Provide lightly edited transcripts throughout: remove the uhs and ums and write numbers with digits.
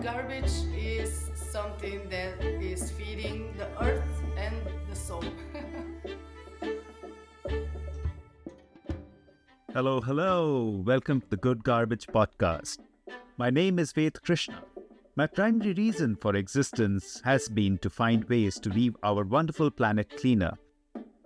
Garbage is something that is feeding the earth and the soul. Hello, hello. Welcome to the Good Garbage Podcast. My name is Ved Krishna. My primary reason for existence has been to find ways to leave our wonderful planet cleaner.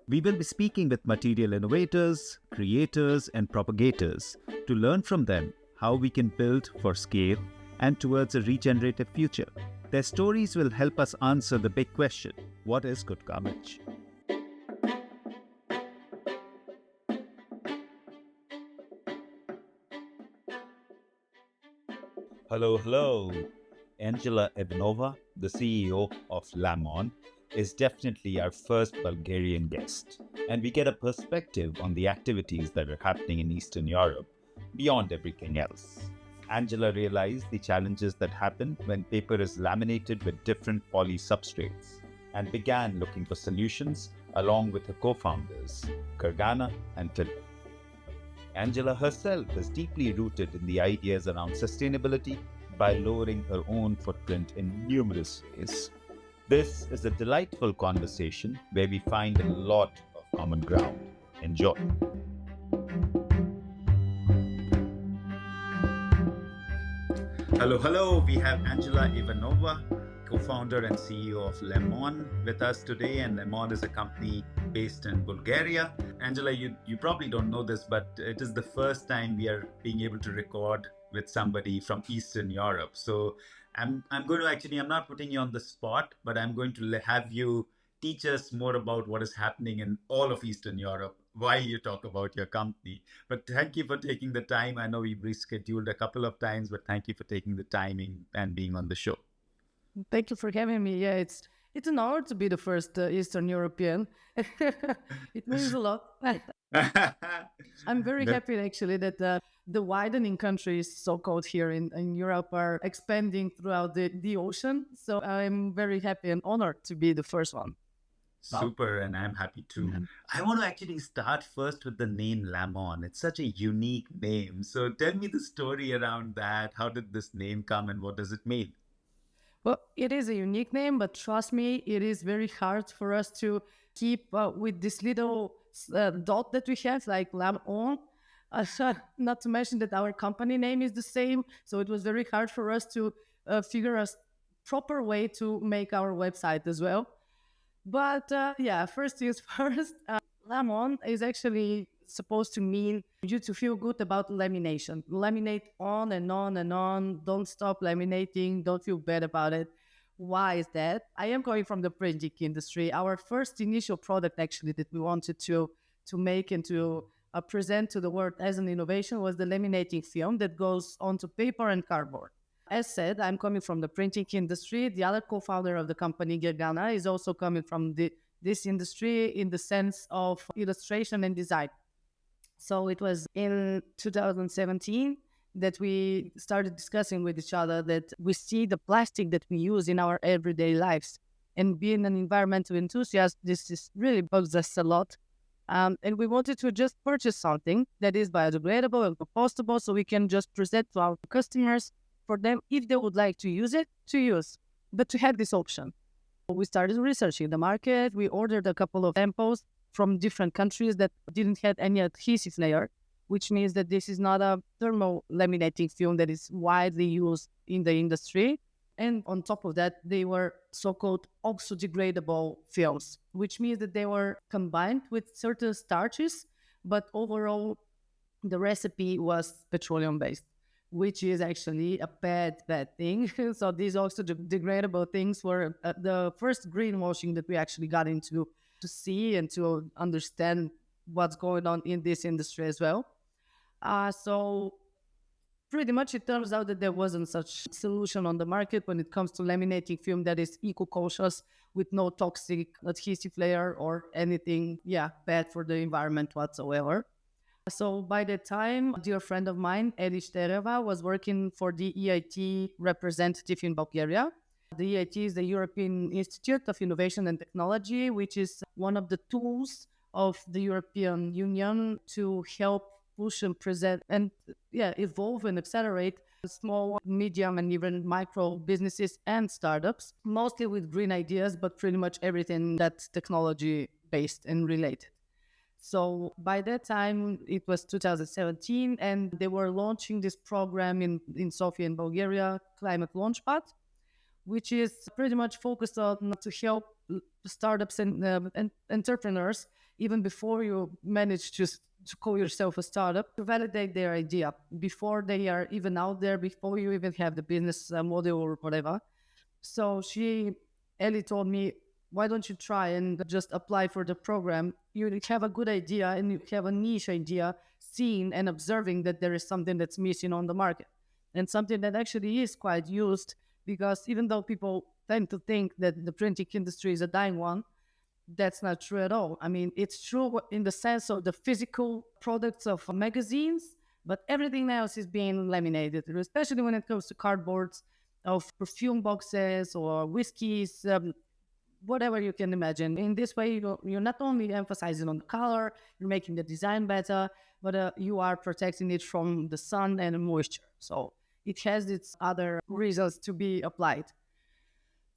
We will be speaking with material innovators, creators, and propagators to learn from them how we can build for scale and towards a regenerative future. Their stories will help us answer the big question: what is good garbage? Hello, hello. Angela Ivanova, the CEO of LAM'ON, is definitely our first Bulgarian guest, and we get a perspective on the activities that are happening in Eastern Europe beyond everything else. Angela realized the challenges that happen when paper is laminated with different poly substrates and began looking for solutions along with her co-founders, Gergana and Philip. Angela herself is deeply rooted in the ideas around sustainability by lowering her own footprint in numerous ways. This is a delightful conversation where we find a lot of common ground. Enjoy. Hello, hello. We have Angela Ivanova, co-founder and CEO of LAM'ON, with us today. And LAM'ON is a company based in Bulgaria. Angela, you probably don't know this, but it is the first time we are being able to record with somebody from Eastern Europe. So I'm going to actually, I'm not putting you on the spot, but I'm going to have you teach us more about what is happening in all of Eastern Europe while you talk about your company. But thank you for taking the time. I know we've rescheduled a couple of times, but thank you for taking the timing and being on the show. Thank you for having me. Yeah, it's an honor to be the first Eastern European. It means a lot. I'm very happy actually that the widening countries, so-called here in Europe, are expanding throughout the ocean. So I'm very happy and honored to be the first one. Super, and I'm happy too. Mm-hmm. I want to actually start first with the name LAM'ON. It's such a unique name. So tell me the story around that. How did this name come and what does it mean? Well, it is a unique name, but trust me, it is very hard for us to keep with this little dot that we have, like LAM'ON. Not to mention that our company name is the same. So it was very hard for us to figure a proper way to make our website as well. But first things first, LAM'ON is actually supposed to mean you to feel good about lamination. Laminate on and on and on. Don't stop laminating. Don't feel bad about it. Why is that? I am coming from the printing industry. Our first initial product actually that we wanted to make and to present to the world as an innovation was the laminating film that goes onto paper and cardboard. As said, I'm coming from the printing industry. The other co-founder of the company, Gergana, is also coming from this industry in the sense of illustration and design. So it was in 2017 that we started discussing with each other that we see the plastic that we use in our everyday lives. And being an environmental enthusiast, this really bugs us a lot. And we wanted to just purchase something that is biodegradable and compostable so we can just present to our customers for them, if they would like to use it, to use, but to have this option. We started researching the market. We ordered a couple of samples from different countries that didn't have any adhesive layer, which means that this is not a thermal laminating film that is widely used in the industry. And on top of that, they were so-called oxo-degradable films, which means that they were combined with certain starches, but overall, the recipe was petroleum-based, which is actually a bad thing. So these also degradable things were the first greenwashing that we actually got into to see and to understand what's going on in this industry as well. So pretty much it turns out that there wasn't such solution on the market when it comes to laminating film that is eco-cautious with no toxic adhesive layer or anything, bad for the environment whatsoever. So by that time, a dear friend of mine, Stancheva, was working for the EIT representative in Bulgaria. The EIT is the European Institute of Innovation and Technology, which is one of the tools of the European Union to help push and present and evolve and accelerate small, medium, and even micro businesses and startups, mostly with green ideas, but pretty much everything that's technology based and related. So by that time, it was 2017, and they were launching this program in Sofia, in Bulgaria, Climate Launchpad, which is pretty much focused on to help startups and entrepreneurs, even before you manage to call yourself a startup, to validate their idea before they are even out there, before you even have the business model or whatever. So Ellie told me, why don't you try and just apply for the program? You have a good idea and you have a niche idea, seeing and observing that there is something that's missing on the market and something that actually is quite used, because even though people tend to think that the printing industry is a dying one, that's not true at all. I mean, it's true in the sense of the physical products of magazines, but everything else is being laminated, especially when it comes to cardboards of perfume boxes or whiskeys, whatever you can imagine. In this way, you're not only emphasizing on the color, you're making the design better, but you are protecting it from the sun and moisture. So it has its other reasons to be applied.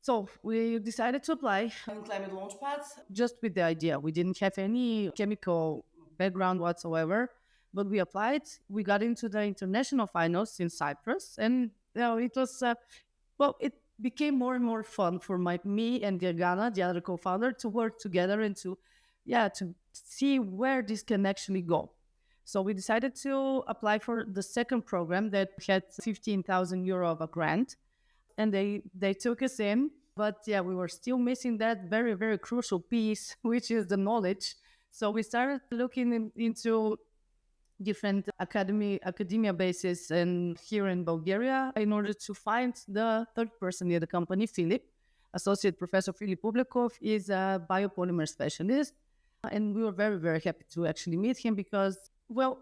So we decided to apply in Climate Launchpad just with the idea. We didn't have any chemical background whatsoever, but we applied. We got into the international finals in Cyprus, and it was it became more and more fun for me and Gergana, the other co-founder, to work together and to see where this can actually go. So we decided to apply for the second program that had 15,000 euro of a grant, and they took us in. But we were still missing that very, very crucial piece, which is the knowledge. So we started looking into different academia bases and here in Bulgaria in order to find the third person in the company, Philip. Associate Professor Philip Ublekov is a biopolymer specialist. And we were very, very happy to actually meet him because,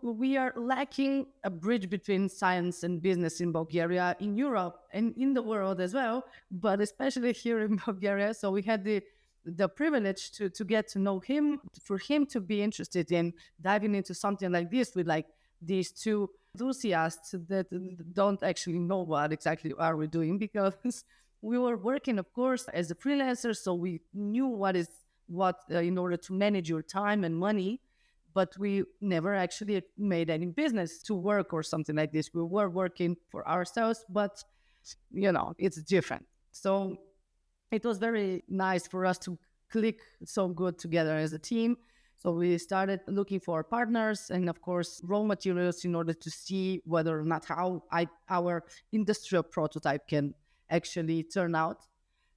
we are lacking a bridge between science and business in Bulgaria, in Europe, and in the world as well, but especially here in Bulgaria. So we had the privilege to get to know him, for him to be interested in diving into something like this with like these two enthusiasts that don't actually know what exactly are we doing, because we were working, of course, as a freelancer, so we knew what in order to manage your time and money, but we never actually made any business to work or something like this. We were working for ourselves, but it's different. So it was very nice for us to click so good together as a team. So we started looking for partners and, of course, raw materials in order to see whether or not how our industrial prototype can actually turn out.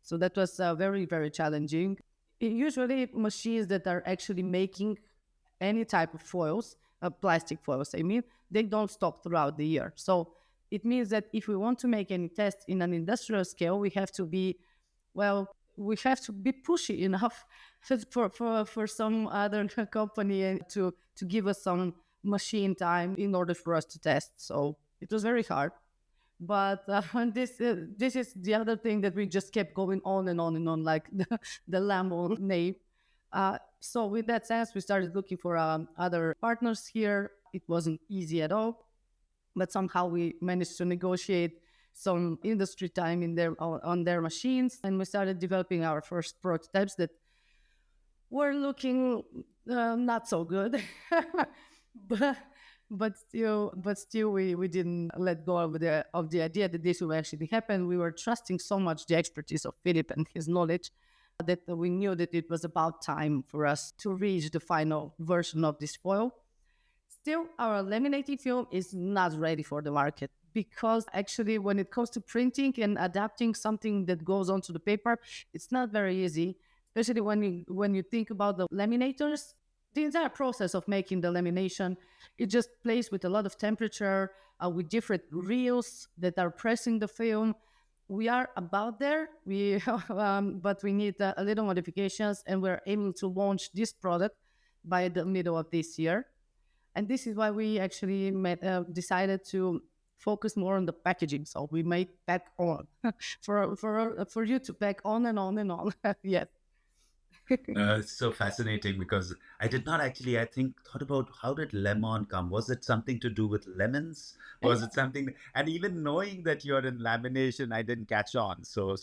So that was very, very challenging. Usually machines that are actually making any type of foils, plastic foils, they don't stop throughout the year. So it means that if we want to make any tests in an industrial scale, we have to be pushy enough for some other company and to give us some machine time in order for us to test. So it was very hard. But this is the other thing that we just kept going on and on and on, like the LAM'ON name. So with that sense, we started looking for other partners here. It wasn't easy at all, but somehow we managed to negotiate some industry time on their machines, and we started developing our first prototypes that were looking not so good, but still we didn't let go of the idea that this will actually happen. We were trusting so much the expertise of Philip and his knowledge that we knew that it was about time for us to reach the final version of this foil. Still, our laminating film is not ready for the market, because actually when it comes to printing and adapting something that goes onto the paper, it's not very easy, especially when you think about the laminators. The entire process of making the lamination, it just plays with a lot of temperature, with different reels that are pressing the film. We are about there, but we need a little modifications, and we're aiming to launch this product by the middle of this year. And this is why we actually decided to focus more on the packaging. So we made pack on for you to pack on and on and on. Yes. It's so fascinating because I did not actually, I think, thought about how did lemon come? Was it something to do with lemons? Was it something? And even knowing that you're in lamination, I didn't catch on. So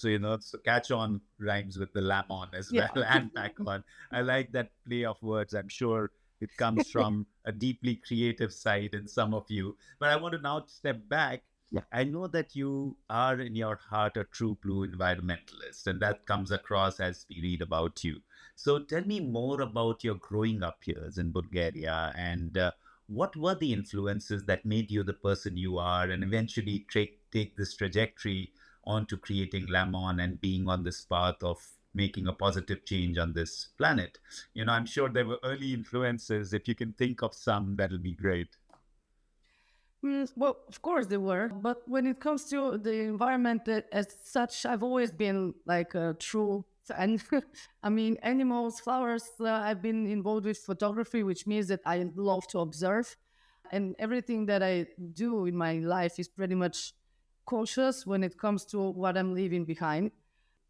catch on rhymes with the lemon as well, Yeah. and back on. I like that play of words. I'm sure it comes from a deeply creative side in some of you. But I want to now step back. Yeah. I know that you are in your heart a true blue environmentalist, and that comes across as we read about you. So tell me more about your growing up years in Bulgaria and what were the influences that made you the person you are and eventually take this trajectory onto creating LAM'ON and being on this path of making a positive change on this planet. I'm sure there were early influences. If you can think of some, that'll be great. Well, of course they were, but when it comes to the environment as such, I've always been like a true fan. I mean, animals, flowers. I've been involved with photography, which means that I love to observe, and everything that I do in my life is pretty much conscious when it comes to what I'm leaving behind.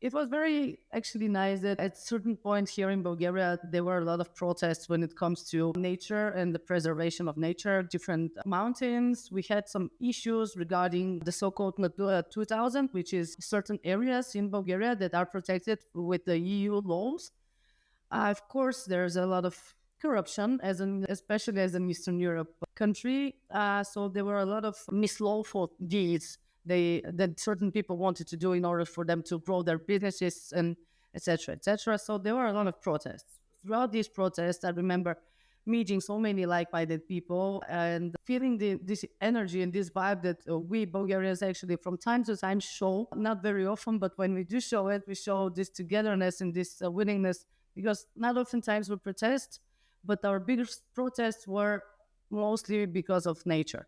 It was very actually nice that at certain point here in Bulgaria, there were a lot of protests when it comes to nature and the preservation of nature, different mountains. We had some issues regarding the so-called Natura 2000, which is certain areas in Bulgaria that are protected with the EU laws. Of course, there's a lot of corruption, especially as an Eastern Europe country. So there were a lot of mislawful deeds that certain people wanted to do in order for them to grow their businesses and etc. etc. So there were a lot of protests. Throughout these protests, I remember meeting so many like-minded people and feeling this energy and this vibe that we Bulgarians actually from time to time show, not very often, but when we do show it, we show this togetherness and this willingness, because not oftentimes we protest, but our biggest protests were mostly because of nature.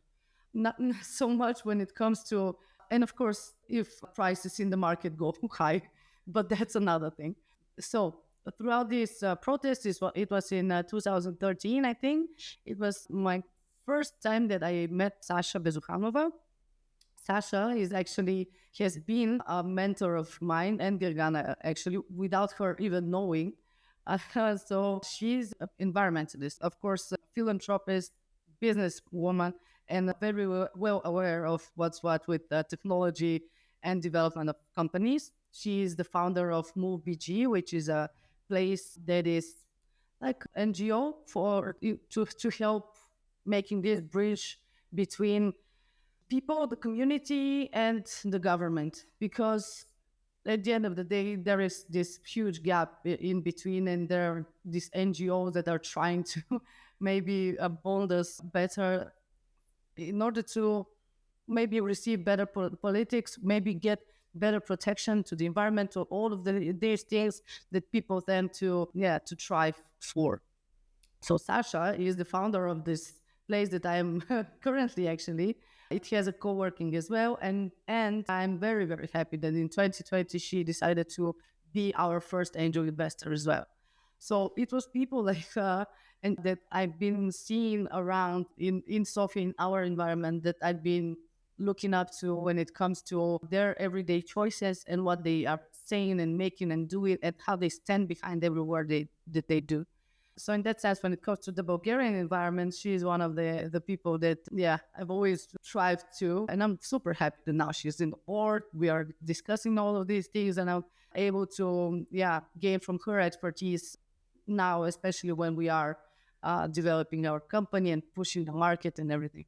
Not so much when it comes to, and of course, if prices in the market go high, but that's another thing. So throughout these protests, it was in 2013, I think. It was my first time that I met Sasha Bezukhanova. Sasha has been a mentor of mine and Gergana, actually, without her even knowing. So she's an environmentalist, of course, a philanthropist, businesswoman, and very well aware of what's what with technology and development of companies. She is the founder of Move BG, which is a place that is like NGO to help making this bridge between people, the community, and the government. Because at the end of the day, there is this huge gap in between, and there are these NGOs that are trying to maybe bond us better in order to maybe receive better politics, maybe get better protection to the environment, or all of these things that people tend to try for. So Sasha is the founder of this place that I'm currently actually. It has a co-working as well, and I'm very very happy that in 2020 she decided to be our first angel investor as well. So it was people like and that I've been seeing around in Sofia, in our environment, that I've been looking up to when it comes to their everyday choices and what they are saying and making and doing, and how they stand behind every word that they do. So in that sense, when it comes to the Bulgarian environment, she's one of the people that, I've always strived to. And I'm super happy that now she's in the board. We are discussing all of these things, and I'm able to, gain from her expertise now, especially when we are developing our company and pushing the market and everything.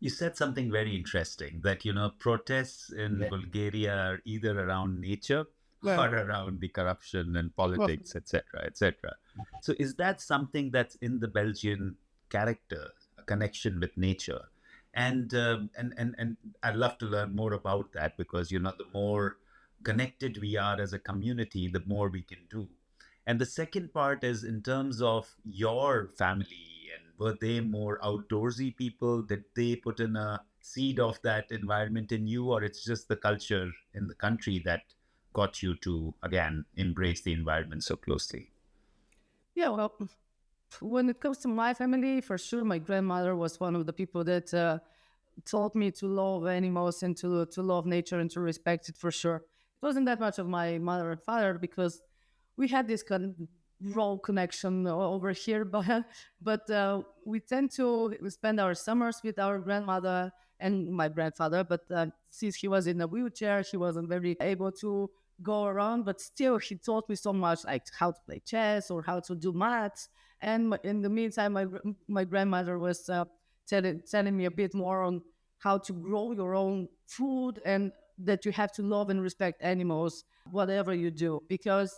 You said something very interesting that, protests in Bulgaria are either around nature or around the corruption and politics, etc., etc. So is that something that's in the Belgian character, a connection with nature? And I'd love to learn more about that, because, the more connected we are as a community, the more we can do. And the second part is in terms of your family. And were they more outdoorsy people? Did they put in a seed of that environment in you, or it's just the culture in the country that got you to, again, embrace the environment so closely? Yeah, well, when it comes to my family, for sure, my grandmother was one of the people that taught me to love animals and to love nature and to respect it, for sure. It wasn't that much of my mother and father, because we had this kind of role connection over here, but we tend to spend our summers with our grandmother and my grandfather. But since he was in a wheelchair, he wasn't very able to go around. But still, he taught me so much, like how to play chess or how to do maths. And in the meantime, my grandmother was telling me a bit more on how to grow your own food, and that you have to love and respect animals, whatever you do. Because,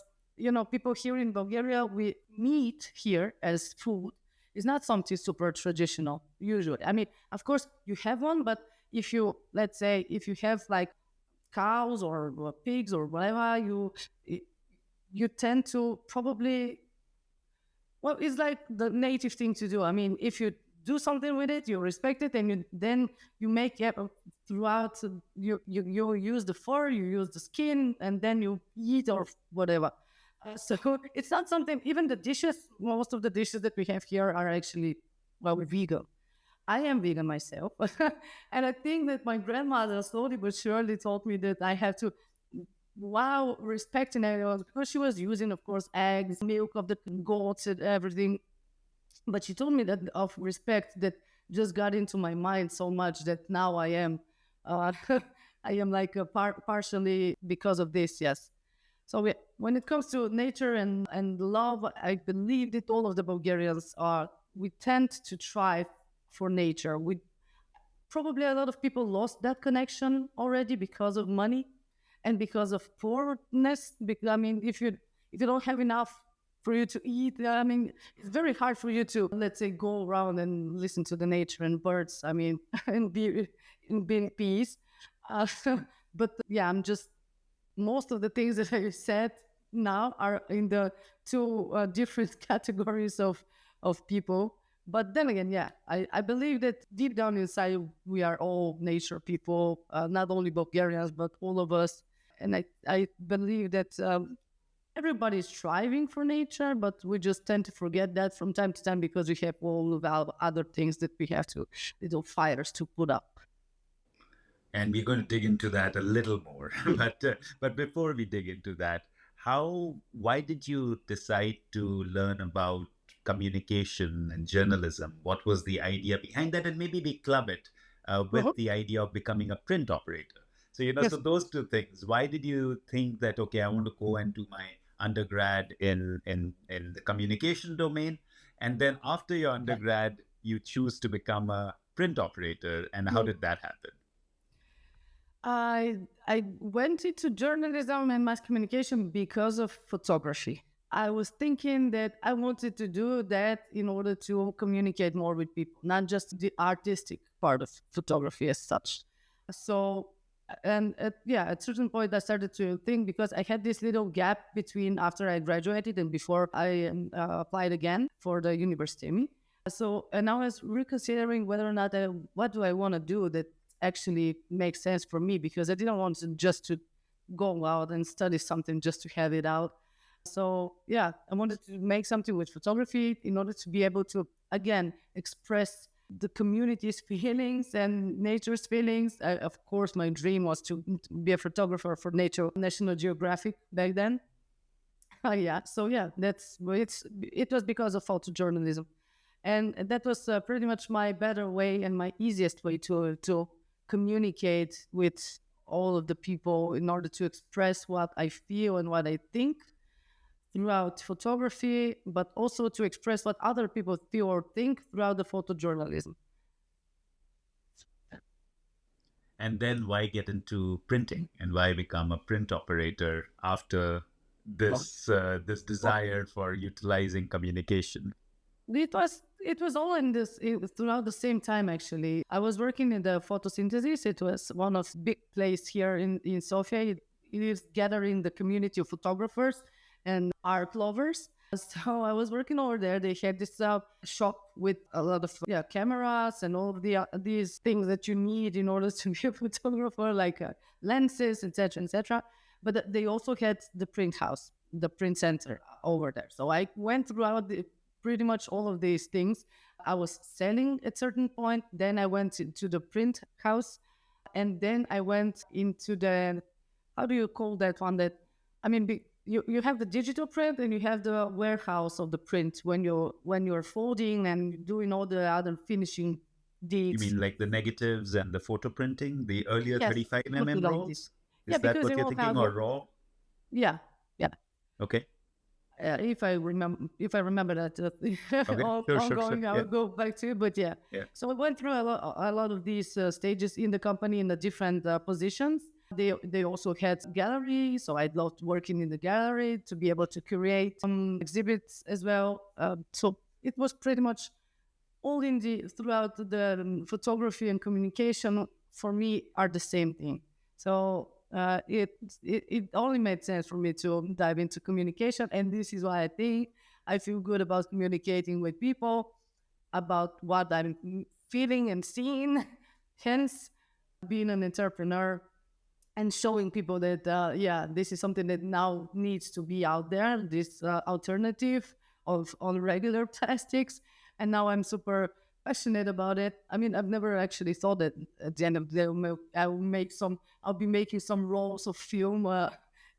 people here in Bulgaria, we meat here as food is not something super traditional, usually. I mean, of course, you have one, but let's say, if you have like cows or pigs or whatever, you tend to probably, well, it's like the native thing to do. I mean, if you do something with it, you respect it, and then you make it throughout. You use the fur, you use the skin, and then you eat or whatever. So it's not something. Even the dishes, most of the dishes that we have here are actually, well, vegan. I am vegan myself, and I think that my grandmother slowly but surely taught me that I have to, while respecting animals, because she was using, of course, eggs, milk of the goats and everything. But she told me that of respect that just got into my mind so much that now I am, I am like partially because of this, yes. So when it comes to nature and love, I believe that all of the Bulgarians we tend to strive for nature. Probably a lot of people lost that connection already because of money and because of poorness. I mean, if you don't have enough for you to eat, I mean, it's very hard for you to, let's say, go around and listen to the nature and birds. I mean, and be in peace. But yeah, most of the things that I said now are in the two different categories of people. But then again, yeah, I believe that deep down inside, we are all nature people, not only Bulgarians, but all of us. And I believe that everybody's striving for nature, but we just tend to forget that from time to time because we have all of our other things that we have to, little fires to put up. And we're going to dig into that a little more. But before we dig into that, why did you decide to learn about communication and journalism? What was the idea behind that? And maybe we club it with the idea of becoming a print operator. So, Yes. so those two things. Why did you think that, okay, I want to go and do my undergrad in the communication domain, and then after your undergrad, you choose to become a print operator? And how did that happen? I went into journalism and mass communication because of photography. I was thinking that I wanted to do that in order to communicate more with people, not just the artistic part of photography as such. So, and at a certain point, I started to think, because I had this little gap between after I graduated and before I applied again for the university. So, and I was reconsidering whether or not what do I want to do that actually makes sense for me, because I didn't want to go out and study something just to have it out. So yeah, I wanted to make something with photography in order to be able to, again, express the community's feelings and nature's feelings. Of course, my dream was to be a photographer for National Geographic back then. So yeah, it was because of photojournalism. And that was pretty much my better way and my easiest way to communicate with all of the people in order to express what I feel and what I think throughout photography, but also to express what other people feel or think throughout the photojournalism. And then why get into printing and why become a print operator after this desire for utilizing communication? It was all throughout the same time, actually. I was working in the photosynthesis. It was one of big place here in Sofia. It is gathering the community of photographers and art lovers. So I was working over there. They had this shop with a lot of cameras and all of these things that you need in order to be a photographer, like lenses, etc., etc. But they also had the print house, the print center over there. So I went throughout pretty much all of these things. I was selling at a certain point. Then I went to the print house, and then I went into the, how do you call that one? you have the digital print and you have the warehouse of the print when you're folding and doing all the other finishing You deeds. mean like the negatives and the photo printing, the earlier Yes, 35 something mm like this. rolls? Yeah, Is that because what they you're all thinking, have or raw? yeah, yeah. Okay. If I remember that Okay. Sure, sure, sure. ongoing, I Yeah. will go back to it. But yeah, Yeah. so I went through a lot of these stages in the company in the different positions. They also had gallery, so I loved working in the gallery to be able to curate some exhibits as well. So it was pretty much all in the throughout the photography and communication for me are the same thing. So it only made sense for me to dive into communication, and this is why I think I feel good about communicating with people about what I'm feeling and seeing. Hence, being an entrepreneur and showing people that yeah, this is something that now needs to be out there, this alternative of on regular plastics. And now I'm super passionate about it. I mean, I've never actually thought that at the end of the day I'll be making some rolls of film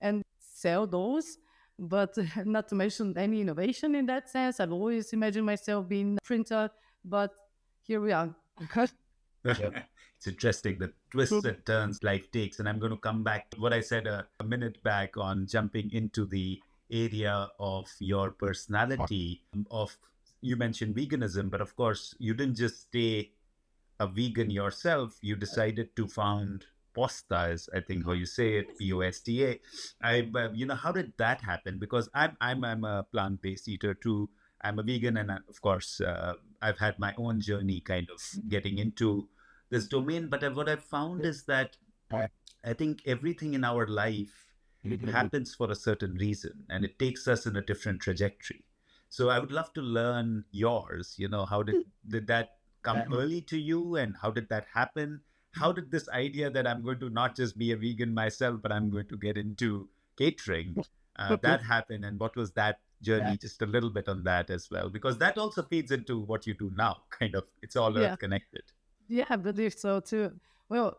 and sell those, but not to mention any innovation in that sense. I've always imagined myself being a printer, but here we are. It's interesting the twists and turns life takes. And I'm going to come back to what I said a minute back on jumping into the area of your personality. Of you mentioned veganism, but of course, you didn't just stay a vegan yourself. You decided to found Posta, is I think how you say it, Posta. How did that happen? Because I'm a plant-based eater too. I'm a vegan, and of course, I've had my own journey kind of getting into this domain. But what I've found is that I think everything in our life happens for a certain reason, and it takes us in a different trajectory. So I would love to learn yours. How did that come early to you, and how did that happen? How did this idea that I'm going to not just be a vegan myself, but I'm going to get into catering, that happen? And what was that journey? Just a little bit on that as well, because that also feeds into what you do now, kind of. It's all Yeah. earth connected. Yeah, I believe so too. Well,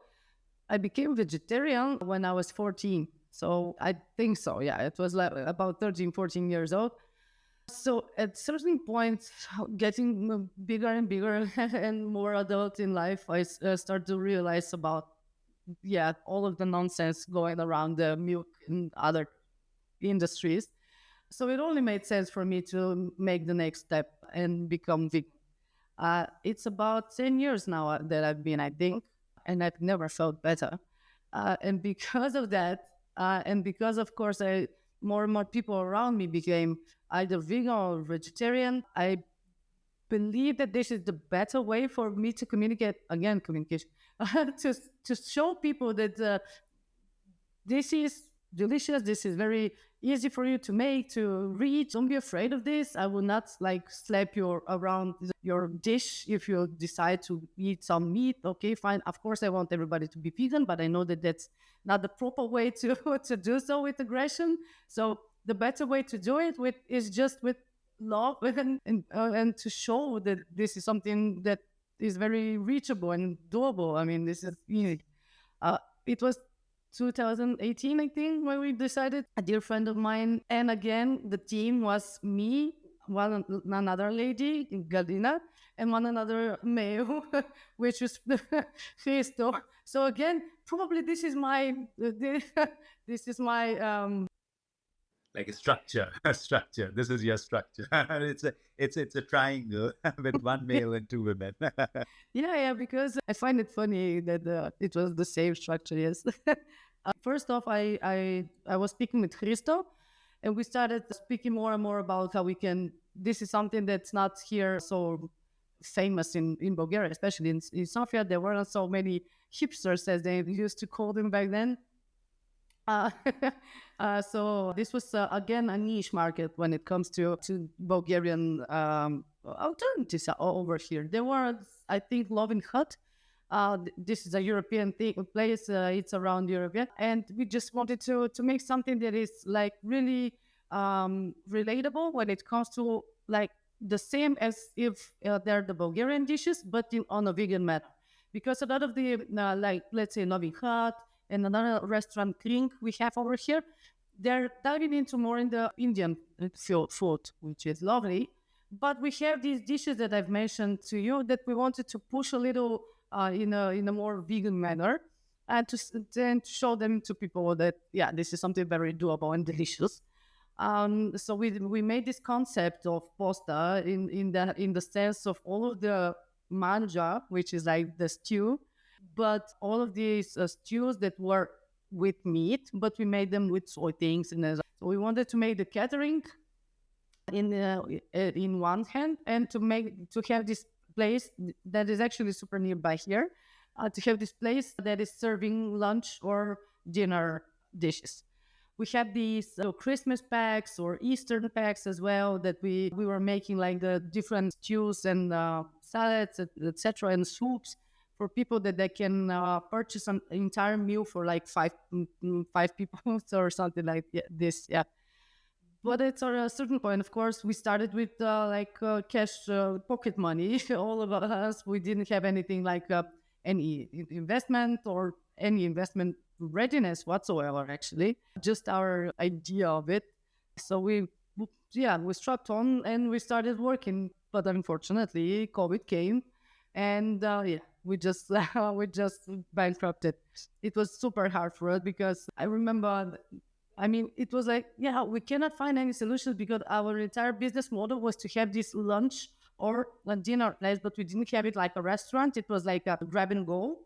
I became vegetarian when I was 14. So I think so. Yeah, it was like about 13, 14 years old. So at certain point, getting bigger and bigger and more adult in life, I start to realize about, yeah, all of the nonsense going around the milk and other industries. So it only made sense for me to make the next step and become vegan. It's about 10 years now that I've been, I think, and I've never felt better. And because of that, and because, of course, more and more people around me became either vegan or vegetarian, I believe that this is the better way for me to communicate, again, communication, to show people that this is delicious. This is very easy for you to make, to read. Don't be afraid of this. I will not like slap you around your dish if you decide to eat some meat. Okay, fine. Of course, I want everybody to be vegan, but I know that that's not the proper way to to do so with aggression. So the better way to do it is just with love and to show that this is something that is very reachable and doable. I mean, this is easy. It was 2018, I think, when we decided. A dear friend of mine, and again, the team was me, one another lady, Gergana, and one another male, which was Christo. So again, probably this is my this is my Like a structure, a structure. This is your structure. it's a triangle with one male and two women. yeah, because I find it funny that it was the same structure. Yes. First off, I was speaking with Christo, and we started speaking more and more about how we can. This is something that's not here so famous in Bulgaria, especially in Sofia. There weren't so many hipsters, as they used to call them back then. Uh, so this was again a niche market when it comes to Bulgarian alternatives over here. There were, I think, Lovin Hut. This is a European place. It's around Europe, yeah? And we just wanted to make something that is like really relatable when it comes to like the same as if they're the Bulgarian dishes, but on a vegan manner. Because a lot of the like, let's say, Lovin Hut and another restaurant, Kring, we have over here, they're diving into more in the Indian food, which is lovely. But we have these dishes that I've mentioned to you that we wanted to push a little in a more vegan manner, and then to show them to people that yeah, this is something very doable and delicious. So we made this concept of pasta in the sense of all of the manja, which is like the stew, but all of these stews that were with meat, but we made them with soy things. And so we wanted to make the catering in one hand, and to have this place that is actually super nearby here, to have this place that is serving lunch or dinner dishes. We had these Christmas packs or Easter packs as well that we were making, like the different stews and salads, etc., and soups for people that they can purchase an entire meal for like five people or something like this. Yeah. But at a certain point, of course, we started with cash pocket money. All of us, we didn't have anything like any investment or any investment readiness whatsoever, actually, just our idea of it. So we strapped on and we started working. But unfortunately, COVID came, and we just we just bankrupted. It was super hard for us because I remember. I mean, it was like, yeah, we cannot find any solutions because our entire business model was to have this lunch or a dinner place, but we didn't have it like a restaurant. It was like a grab and go.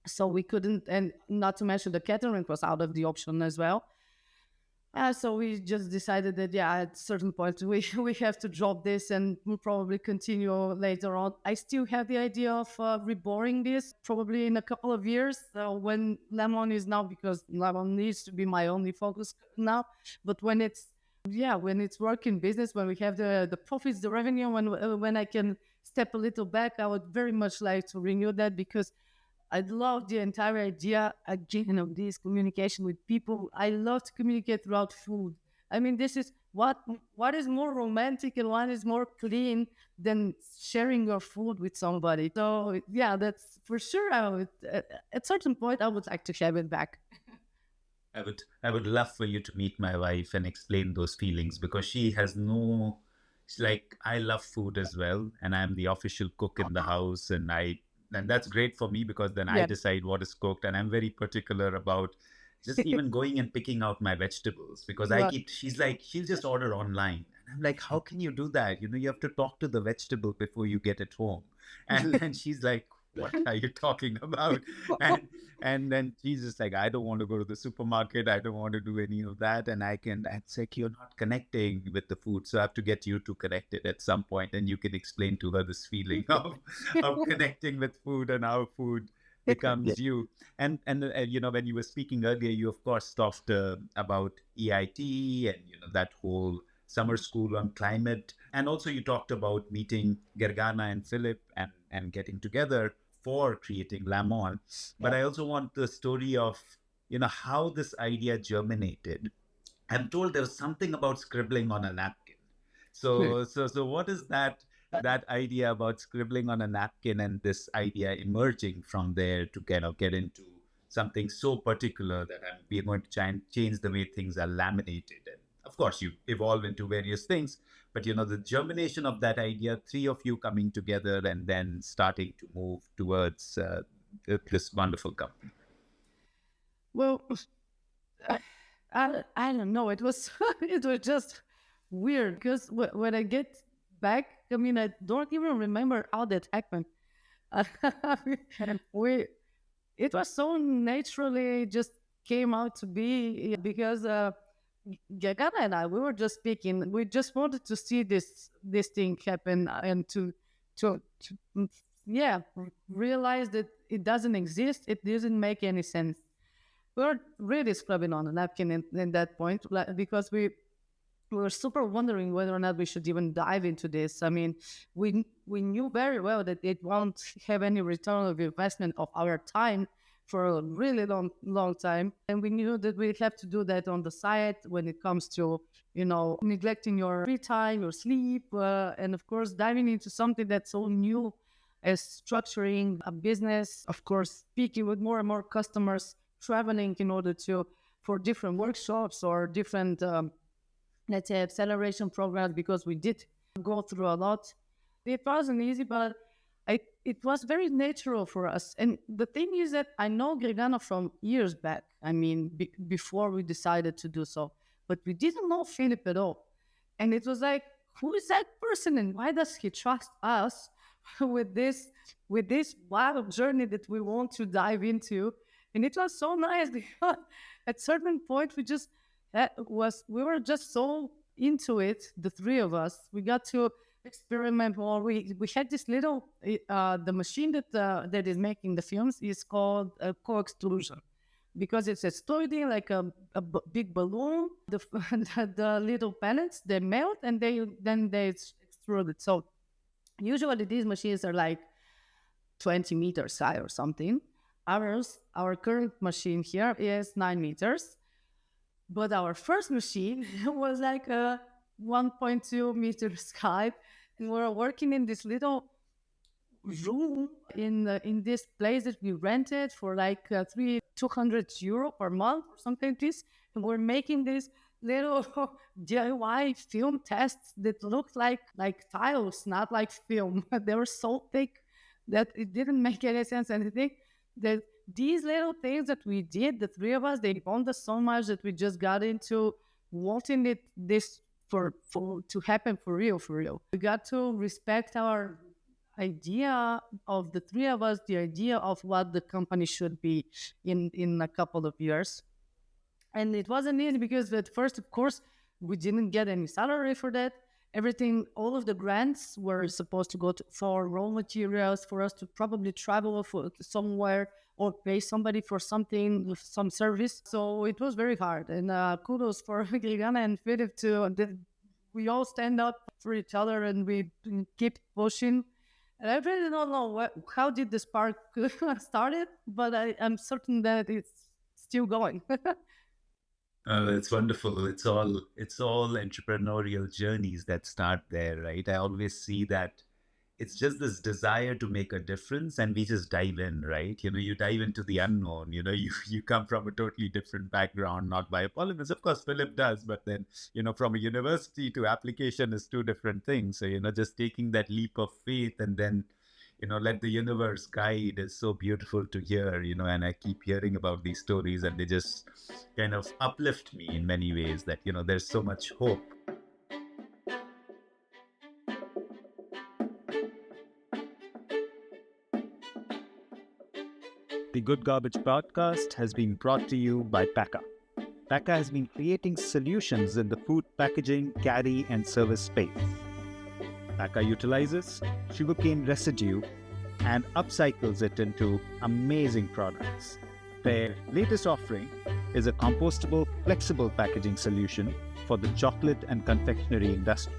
So we couldn't, and not to mention the catering was out of the option as well. So we just decided that, yeah, at a certain point, we have to drop this, and we'll probably continue later on. I still have the idea of reboring this probably in a couple of years when LAM'ON is now, because LAM'ON needs to be my only focus now. But when it's working business, when we have the profits, the revenue, when I can step a little back, I would very much like to renew that, because I love the entire idea, again, of this communication with people. I love to communicate throughout food. I mean, this is what is more romantic and what is more clean than sharing your food with somebody. So yeah, that's for sure. At a certain point, I would like to have it back. I would love for you to meet my wife and explain those feelings, because she has no. It's like, I love food as well, and I'm the official cook in the house, and that's great for me, because then I decide what is cooked, and I'm very particular about just even going and picking out my vegetables, because she's like, she'll just order online. And I'm like, how can you do that? You have to talk to the vegetable before you get it home. And then she's like, what are you talking about? And then she's just like, I don't want to go to the supermarket. I don't want to do any of that. And it's like, you're not connecting with the food. So I have to get you to connect it at some point, and you can explain to her this feeling of connecting with food and how food becomes you. And when you were speaking earlier, you of course talked about EIT and that whole summer school on climate. And also you talked about meeting Gergana and Philip and getting together for creating LAM'ON. But I also want the story of, how this idea germinated. I'm told there's something about scribbling on a napkin. So what is that idea about scribbling on a napkin, and this idea emerging from there to kind of get into something so particular that we're going to try and change the way things are laminated? And of course, you evolve into various things, but the germination of that idea, three of you coming together and then starting to move towards this wonderful company. Well, I don't know. It was it was just weird, because when I get back, I mean, I don't even remember how that happened. It was so naturally just came out to be, because Gergana and I, we were just speaking. We just wanted to see this thing happen, and to realize that it doesn't exist. It doesn't make any sense. We were really scrubbing on a napkin in that point, because we were super wondering whether or not we should even dive into this. I mean, we knew very well that it won't have any return of investment of our time for a really long time. And we knew that we have to do that on the side when it comes to, neglecting your free time, your sleep, and of course, diving into something that's so new as structuring a business, of course, speaking with more and more customers, traveling in order to for different workshops or different, let's say, acceleration programs, because we did go through a lot. It wasn't easy, but it was very natural for us. And the thing is that I know Gergana from years back. I mean, before we decided to do so, but we didn't know Philip at all. And it was like, who is that person, and why does he trust us with this wild journey that we want to dive into? And it was so nice because at certain point we were just so into it, the three of us. We got to experiment more. We had this little the machine that is making the films is called co-extrusion, because it's extruding like a big balloon. The little pellets, they melt and then they extrude it. So usually these machines are like 20 meters high or something. Our current machine here is 9 meters, but our first machine was like 1.2 meters high, and we're working in this little room in this place that we rented for like 200 euro per month or something like this, and we're making these little DIY film tests that looked like tiles, not like film. They were so thick that it didn't make any sense. And I think that these little things that we did, the three of us, they bonded us so much that we just got into wanting this to happen for real. We got to respect our idea of the three of us, the idea of what the company should be in a couple of years. And it wasn't easy because at first, of course, we didn't get any salary for that. Everything, all of the grants were supposed to go for raw materials, for us to probably travel somewhere or pay somebody for something, some service. So it was very hard. And kudos for Gergana and Philip we all stand up for each other and we keep pushing. And I really don't know how did the spark started, but I'm certain that it's still going. It's wonderful. It's all entrepreneurial journeys that start there, right? I always see that it's just this desire to make a difference, and we just dive in, right? You dive into the unknown. You come from a totally different background, not biopolymers. Of course, Philip does, but then from a university to application is two different things. So just taking that leap of faith and then let the universe guide is so beautiful to hear, and I keep hearing about these stories and they just kind of uplift me in many ways that, there's so much hope. The Good Garbage podcast has been brought to you by Paka. Paka has been creating solutions in the food packaging, carry and service space. Paka utilizes sugarcane residue and upcycles it into amazing products. Their latest offering is a compostable, flexible packaging solution for the chocolate and confectionery industry.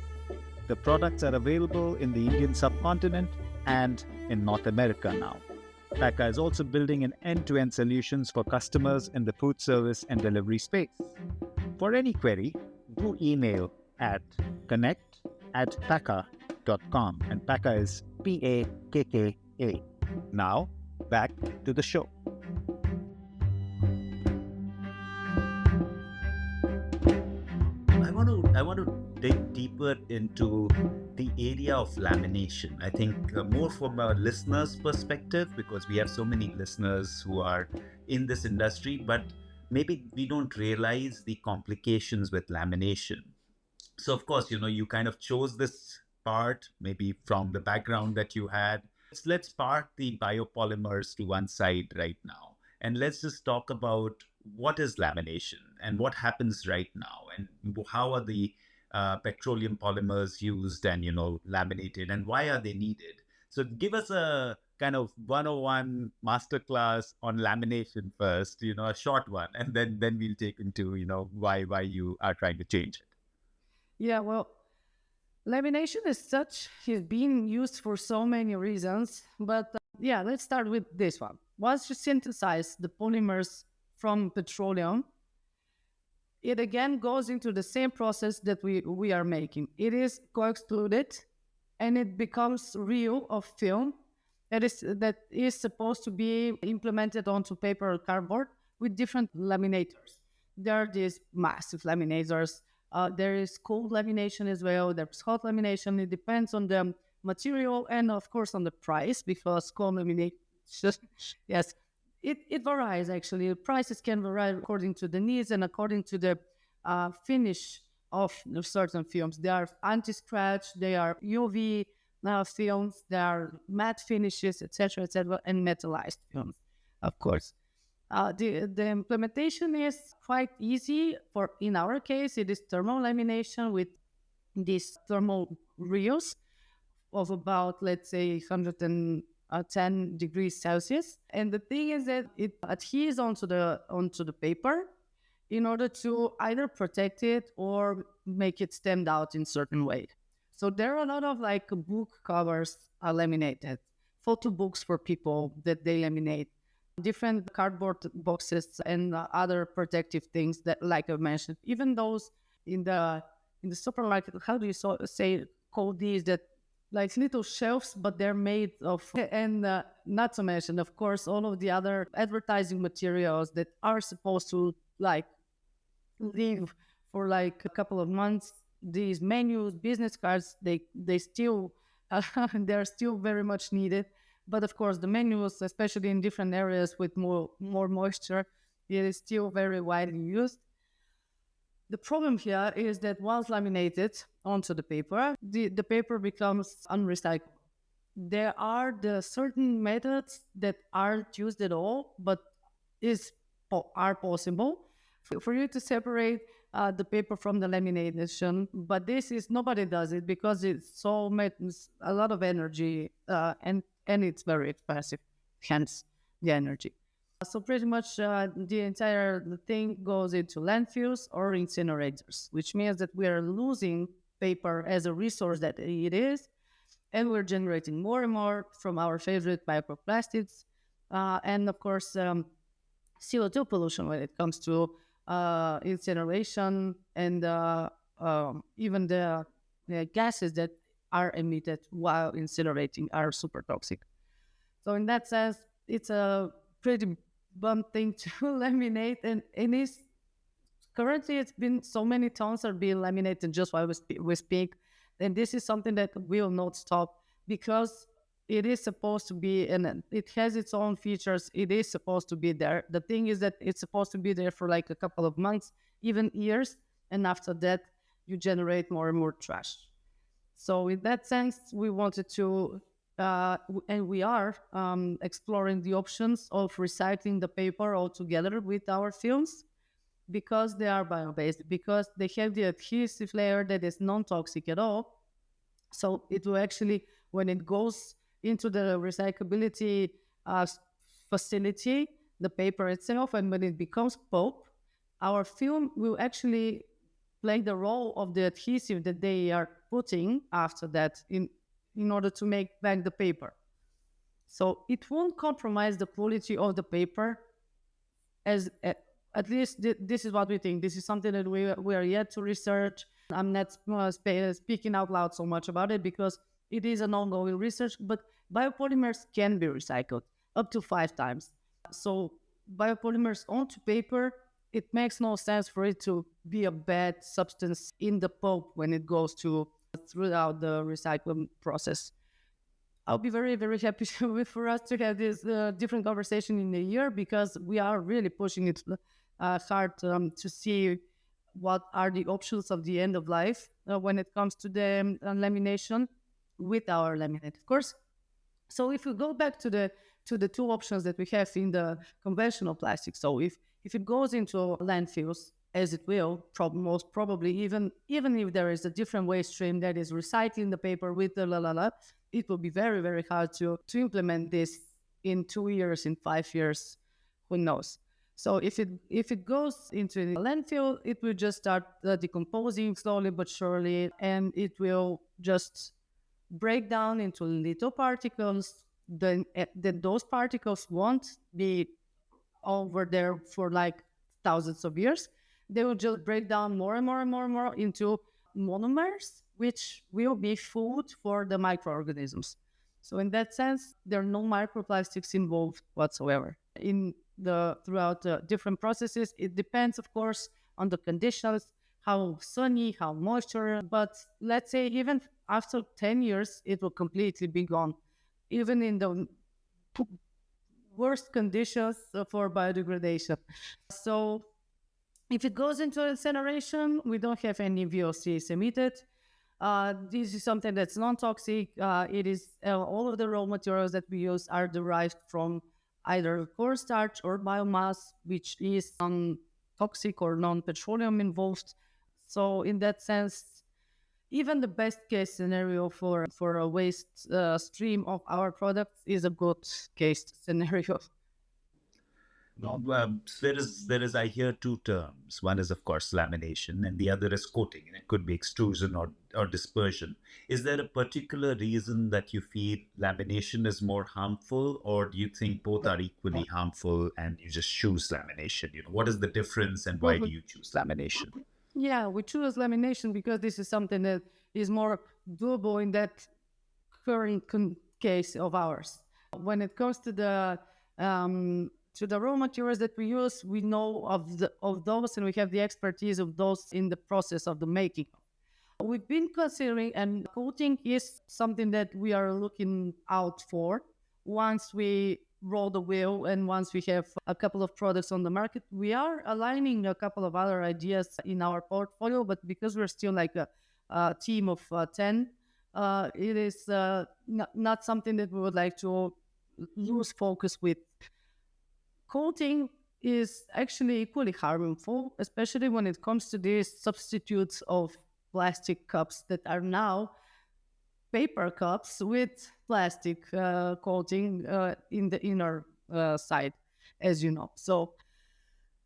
The products are available in the Indian subcontinent and in North America now. Paka is also building an end-to-end solutions for customers in the food service and delivery space. For any query, do email at connect@paka.com, and Paka is Pakka. Now, back to the show. I want to dig deeper into the area of lamination. I think more from a listener's perspective, because we have so many listeners who are in this industry, but maybe we don't realize the complications with lamination. So of course, you kind of chose this part, maybe from the background that you had. Let's park the biopolymers to one side right now. And let's just talk about what is lamination and what happens right now, and how are the petroleum polymers used and, laminated, and why are they needed? So give us a kind of 101 masterclass on lamination first, a short one, and then we'll take into, why you are trying to change it. Yeah, well, lamination is being used for so many reasons, but let's start with this one. Once you synthesize the polymers from petroleum, it again goes into the same process that we are making. It is co-extruded, and it becomes reel of film that is supposed to be implemented onto paper or cardboard with different laminators. there are these massive laminators. There is cold lamination as well. There's hot lamination. It depends on the material and, of course, on the price, because cold lamination, yes, it varies actually. Prices can vary according to the needs and according to the finish of certain films. They are anti-scratch, they are UV films, they are matte finishes, etc., and metallized films, of course. The implementation is quite easy. In our case, it is thermal lamination with these thermal reels of about, let's say, 110 degrees Celsius. And the thing is that it adheres onto the paper in order to either protect it or make it stand out in certain way. So there are a lot of like book covers are laminated, photo books for people that they laminate, different cardboard boxes and other protective things that, like I mentioned, even those in the supermarket. How do you call these? That like little shelves, but they're made of, and not to mention, of course, all of the other advertising materials that are supposed to like live for like a couple of months. These menus, business cards, they still they're still very much needed. But of course, the menus, especially in different areas with more moisture, it is still very widely used. The problem here is that once laminated onto the paper, the paper becomes unrecyclable. There are the certain methods that aren't used at all, but are possible for you to separate the paper from the lamination. But nobody does it because it's a lot of energy and it's very expensive, hence the energy. So pretty much the entire thing goes into landfills or incinerators, which means that we are losing paper as a resource that it is, and we're generating more and more from our favorite microplastics, and of course CO2 pollution when it comes to incineration and even the gases that are emitted while incinerating are super toxic. So in that sense, it's a pretty bum thing to laminate, and currently it's been so many tons are being laminated just while we speak, and this is something that will not stop because it is supposed to be, and it has its own features. It is supposed to be there. The thing is that it's supposed to be there for like a couple of months, even years, and after that you generate more and more trash. So in that sense, we wanted to and we are exploring the options of recycling the paper altogether with our films, because they are bio-based, because they have the adhesive layer that is non-toxic at all. So it will actually, when it goes into the recyclability facility, the paper itself, and when it becomes pulp, our film will actually play the role of the adhesive that they are putting after that in order to make back the paper. So it won't compromise the quality of the paper, as at least this is what we think. This is something that we are yet to research. I'm not speaking out loud so much about it because it is an ongoing research, but biopolymers can be recycled up to 5 times. So biopolymers onto paper, it makes no sense for it to be a bad substance in the pulp when it goes throughout the recycling process. I'll be very, very happy for us to have this different conversation in a year, because we are really pushing it hard to see what are the options of the end of life when it comes to the lamination with our laminate, of course. So if we go back to the 2 options that we have in the conventional plastic, so if it goes into landfills, as it will, most probably, even if there is a different waste stream that is recycling the paper with the it will be very, very hard to implement this in 2 years, in 5 years, who knows. So if it goes into a landfill, it will just start decomposing slowly but surely, and it will just break down into little particles. Then those particles won't be over there for like thousands of years. They will just break down more and more and more and more into monomers, which will be food for the microorganisms. So in that sense, there are no microplastics involved whatsoever. In throughout the different processes. It depends, of course, on the conditions, how sunny, how moisture. But let's say even after 10 years, it will completely be gone, even in the worst conditions for biodegradation. So if it goes into incineration, we don't have any VOCs emitted. This is something that's non-toxic. It is all of the raw materials that we use are derived from either cornstarch or biomass, which is non-toxic or non-petroleum involved. So in that sense, even the best case scenario for a waste stream of our products is a good case scenario. There is. I hear two terms. One is, of course, lamination, and the other is coating. And it could be extrusion or dispersion. Is there a particular reason that you feel lamination is more harmful, or do you think both are equally harmful and you just choose lamination? What is the difference, and why do you choose lamination? Yeah, we choose lamination because this is something that is more doable in that current case of ours. When it comes to the raw materials that we use, we know of those, and we have the expertise of those in the process of the making. We've been considering, and coating is something that we are looking out for. Once we roll the wheel and once we have a couple of products on the market, we are aligning a couple of other ideas in our portfolio, but because we're still like a team of 10, it is not something that we would like to lose focus with. Coating is actually equally harmful, especially when it comes to these substitutes of plastic cups that are now paper cups with plastic coating in the inner side, as you know. So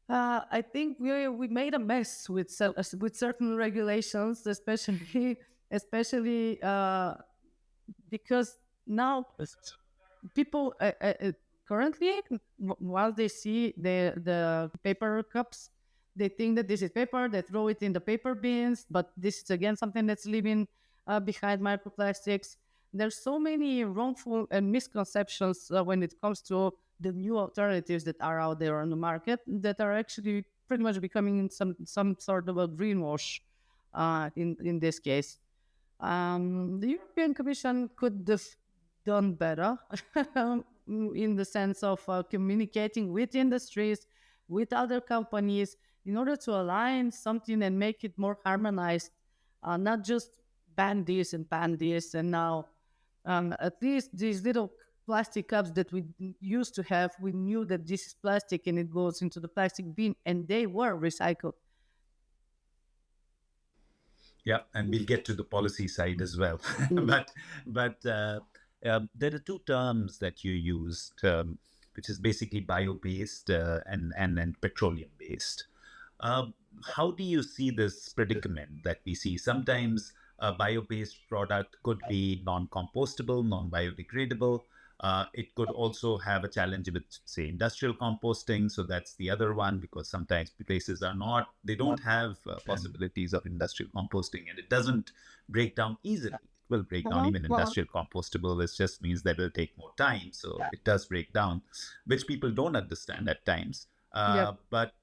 I think we made a mess with certain regulations, especially because now people currently, while they see the paper cups, they think that this is paper, they throw it in the paper bins, but this is again something that's living behind microplastics. There's so many wrongful and misconceptions when it comes to the new alternatives that are out there on the market that are actually pretty much becoming some sort of a greenwash in this case. The European Commission could have done better in the sense of communicating with industries, with other companies, in order to align something and make it more harmonized, not just ban this and ban this. And now, at least these little plastic cups that we used to have, we knew that this is plastic and it goes into the plastic bin, and they were recycled. Yeah, and we'll get to the policy side as well. but there are two terms that you used, which is basically bio-based and petroleum-based. How do you see this predicament that we see? Sometimes a bio-based product could be non-compostable, non-biodegradable. It could also have a challenge with, say, industrial composting. So that's the other one, because sometimes places they don't have possibilities of industrial composting, and it doesn't break down easily. It will break down. Even industrial compostable, it just means that it will take more time. So it does break down, which people don't understand at times. But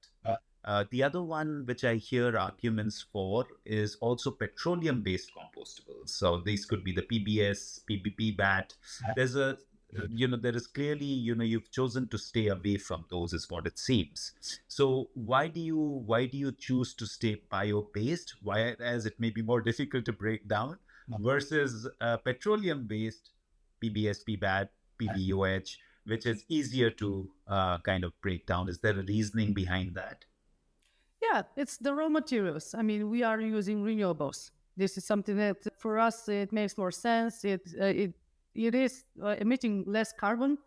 the other one, which I hear arguments for, is also petroleum-based compostables. So these could be the PBS, PBP, BAT. There is clearly, you've chosen to stay away from those, is what it seems. So why do you choose to stay bio-based, whereas it may be more difficult to break down, versus petroleum-based PBS, PBAT, PBOH, which is easier to kind of break down? Is there a reasoning behind that? Yeah, it's the raw materials. I mean, we are using renewables. This is something that for us, it makes more sense. It is emitting less carbon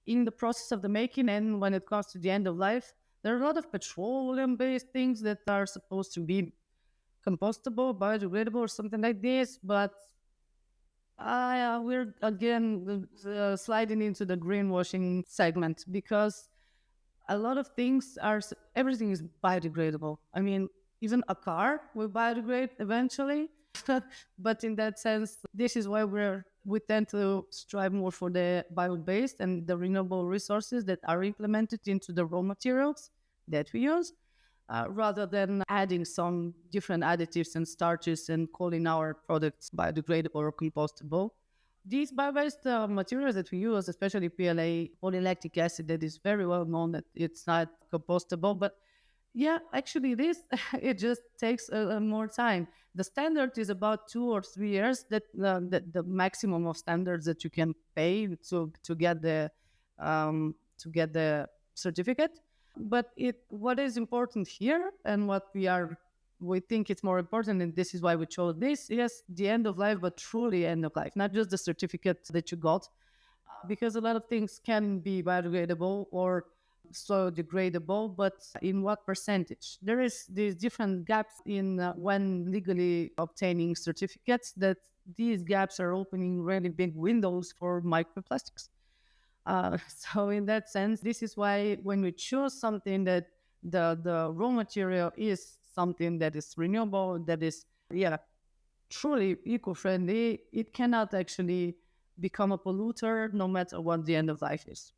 in the process of the making, and when it comes to the end of life, there are a lot of petroleum-based things that are supposed to be compostable, biodegradable, or something like this, but we're again sliding into the greenwashing segment, because a lot of things everything is biodegradable. I mean, even a car will biodegrade eventually. But in that sense, this is why we're we tend to strive more for the bio-based and the renewable resources that are implemented into the raw materials that we use, rather than adding some different additives and starches and calling our products biodegradable or compostable. These bio-based materials that we use, especially PLA, polylactic acid, that is very well known that it's not compostable, but yeah, actually it is. It just takes more time. The standard is about 2 or 3 years. That the maximum of standards that you can pay to get the certificate. But what is important here, and what we think it's more important, and this is why we chose this. Yes, the end of life, but truly end of life, not just the certificate that you got, because a lot of things can be biodegradable or so degradable, but in what percentage? There is these different gaps in when legally obtaining certificates, that these gaps are opening really big windows for microplastics. So in that sense, this is why when we choose something that the raw material is something that is renewable, that is, yeah, truly eco-friendly, it cannot actually become a polluter no matter what the end of life is.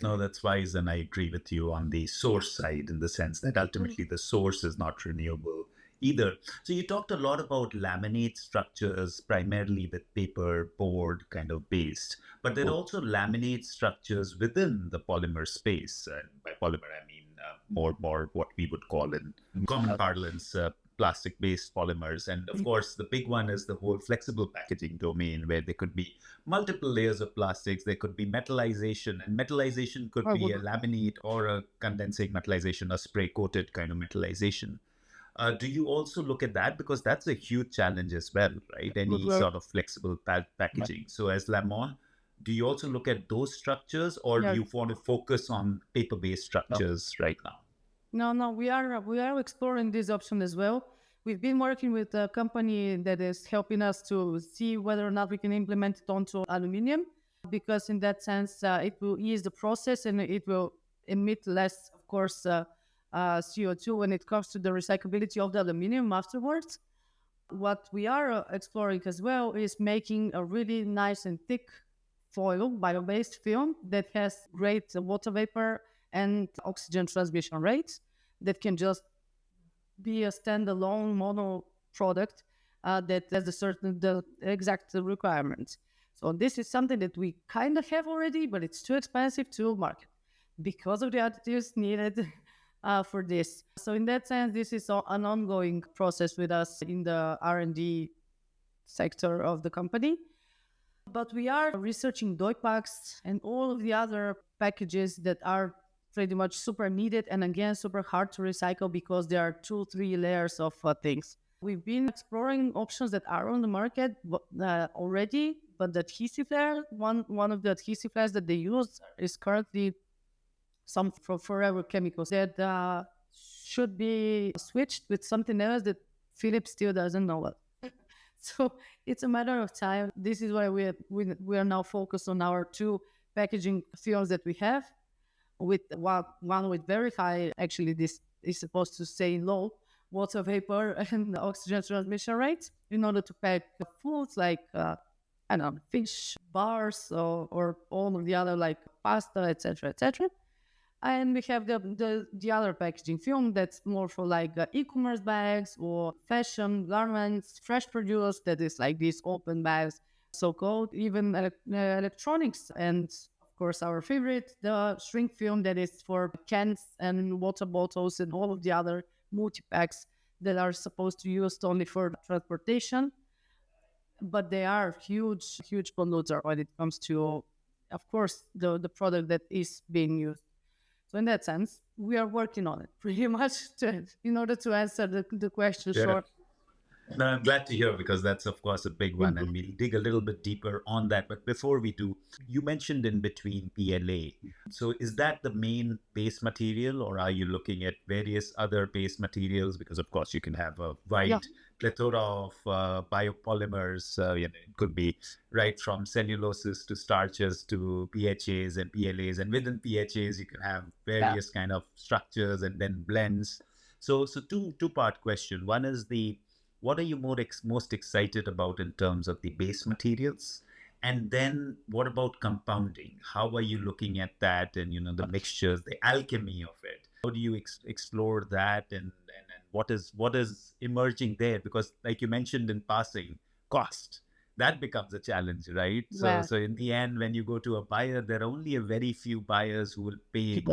No, that's wise, and I agree with you on the source side in the sense that ultimately the source is not renewable either. So you talked a lot about laminate structures, primarily with paper, board kind of based, but there are also laminate structures within the polymer space. And by polymer, I mean more what we would call in common parlance plastic based polymers. And of course, the big one is the whole flexible packaging domain, where there could be multiple layers of plastics. There could be metallization, and metallization could be a laminate or a condensing metallization, a spray coated kind of metallization. Do you also look at that? Because that's a huge challenge as well, right? Any sort of flexible packaging. So as LAM'ON, do you also look at those structures, or do you want to focus on paper-based structures right now? No, we are exploring this option as well. We've been working with a company that is helping us to see whether or not we can implement it onto aluminium, because in that sense, it will ease the process and it will emit less, of course, CO2 when it comes to the recyclability of the aluminium afterwards. What we are exploring as well is making a really nice and thick foil, bio-based film that has great water vapor and oxygen transmission rates, that can just be a standalone mono product that has the exact requirements. So this is something that we kind of have already, but it's too expensive to market because of the additives needed for this. So in that sense, this is an ongoing process with us in the R&D sector of the company. But we are researching dye packs and all of the other packages that are pretty much super needed, and again, super hard to recycle because there are 2-3 layers of things. We've been exploring options that are on the market already, but the adhesive layer, one of the adhesive layers that they use is currently some forever chemicals that should be switched with something else that Philips still doesn't know what. So it's a matter of time. This is why we are now focused on our 2 packaging films that we have, with one with very high, actually this is supposed to say low, water vapor and oxygen transmission rates, in order to pack foods like I don't know, fish, bars, or all of the other like pasta, etc., etc. And we have the other packaging film that's more for like e-commerce bags or fashion garments, fresh produce, that is like these open bags, so-called, even electronics, and of course our favorite, the shrink film, that is for cans and water bottles and all of the other multi-packs that are supposed to be used only for transportation. But they are huge polluter when it comes to, of course, the product that is being used. So in that sense, we are working on it pretty much in order to answer the question short. No, I'm glad to hear, because that's, of course, a big one, and we'll dig a little bit deeper on that. But before we do, you mentioned in between PLA. So is that the main base material, or are you looking at various other base materials? Because, of course, you can have a wide plethora of biopolymers. It could be right from celluloses to starches to PHAs and PLAs. And within PHAs, you can have various kind of structures and then blends. So two-part question. One is the what are you most excited about in terms of the base materials? And then what about compounding? How are you looking at that and, the mixtures, the alchemy of it? How do you explore that and what is emerging there? Because like you mentioned in passing, cost, that becomes a challenge, right? So, Well, so in the end, when you go to a buyer, there are only a very few buyers who will pay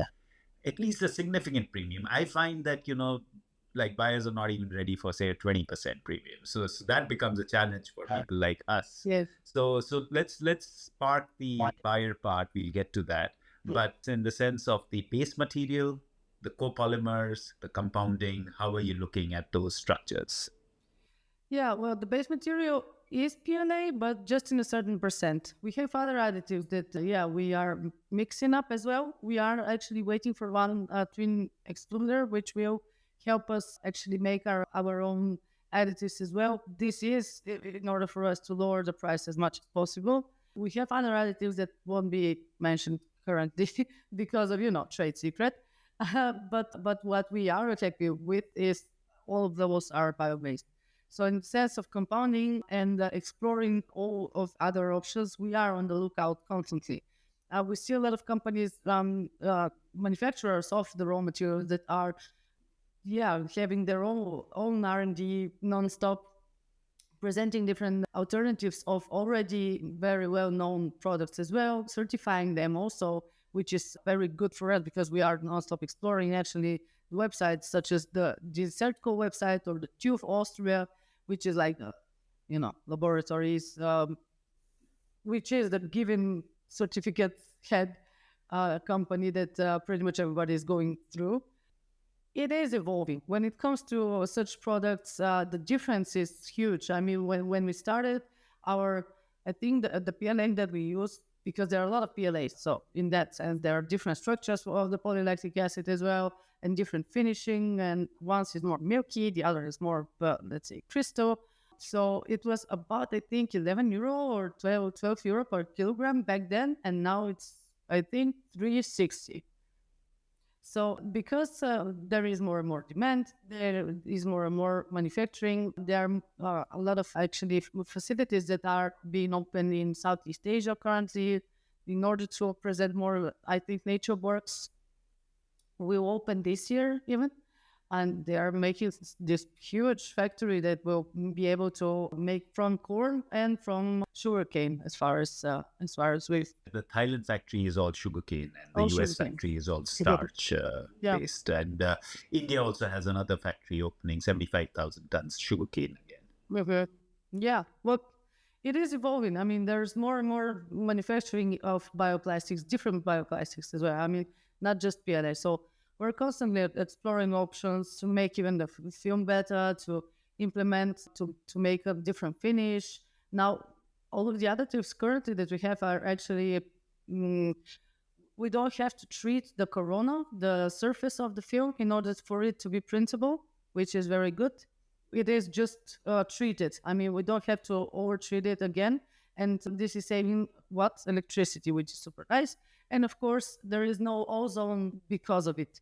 at least a significant premium. I find that, like buyers are not even ready for, say, a 20% premium. So that becomes a challenge for people like us. yes. So let's park the buyer part. We'll get to that. But in the sense of the base material, the copolymers, the compounding, how are you looking at those structures? Yeah, well, the base material is PLA, but just in a certain percent. We have other additives that, yeah, we are mixing up as well. We are actually waiting for one twin extruder, which will help us actually make our own additives as well. This is in order for us to lower the price as much as possible. We have other additives that won't be mentioned currently because of, trade secret. But what we are happy with is all of those are bio-based. So in the sense of compounding and exploring all of other options, we are on the lookout constantly. We see a lot of companies, manufacturers of the raw materials that are, having their own R&D nonstop, presenting different alternatives of already very well-known products as well, certifying them also, which is very good for us because we are nonstop exploring actually websites such as the Certco website or the TÜV Austria, which is like, laboratories, which is the given certificate head company that pretty much everybody is going through. It is evolving. When it comes to such products, the difference is huge. I mean, when we started I think the PLA that we use, because there are a lot of PLAs. So in that sense, there are different structures of the polylactic acid as well, and different finishing. And one is more milky, the other is more, let's say, crystal. So it was about, I think, 11 euro or 12 euro per kilogram back then. And now it's, I think, 360. So because there is more and more demand, there is more and more manufacturing, there are a lot of actually facilities that are being opened in Southeast Asia currently in order to present more, I think, nature works will open this year even. And they are making this huge factory that will be able to make from corn and from sugarcane as far as we. The Thailand factory is all sugarcane, and the Oh, US sugarcane. factory is all starch Yeah. based. And India also has another factory opening, 75,000 tons sugarcane again. Okay. Yeah. Well, it is evolving. I mean, there's more and more manufacturing of bioplastics, different bioplastics as well. I mean, not just PLA. So we're constantly exploring options to make even the film better, to implement, to make a different finish. Now, all of the additives currently that we have are actually, we don't have to treat the corona, the surface of the film, in order for it to be printable, which is very good. It is just treated. I mean, we don't have to over-treat it again. And this is saving electricity, which is super nice. And of course, there is no ozone because of it.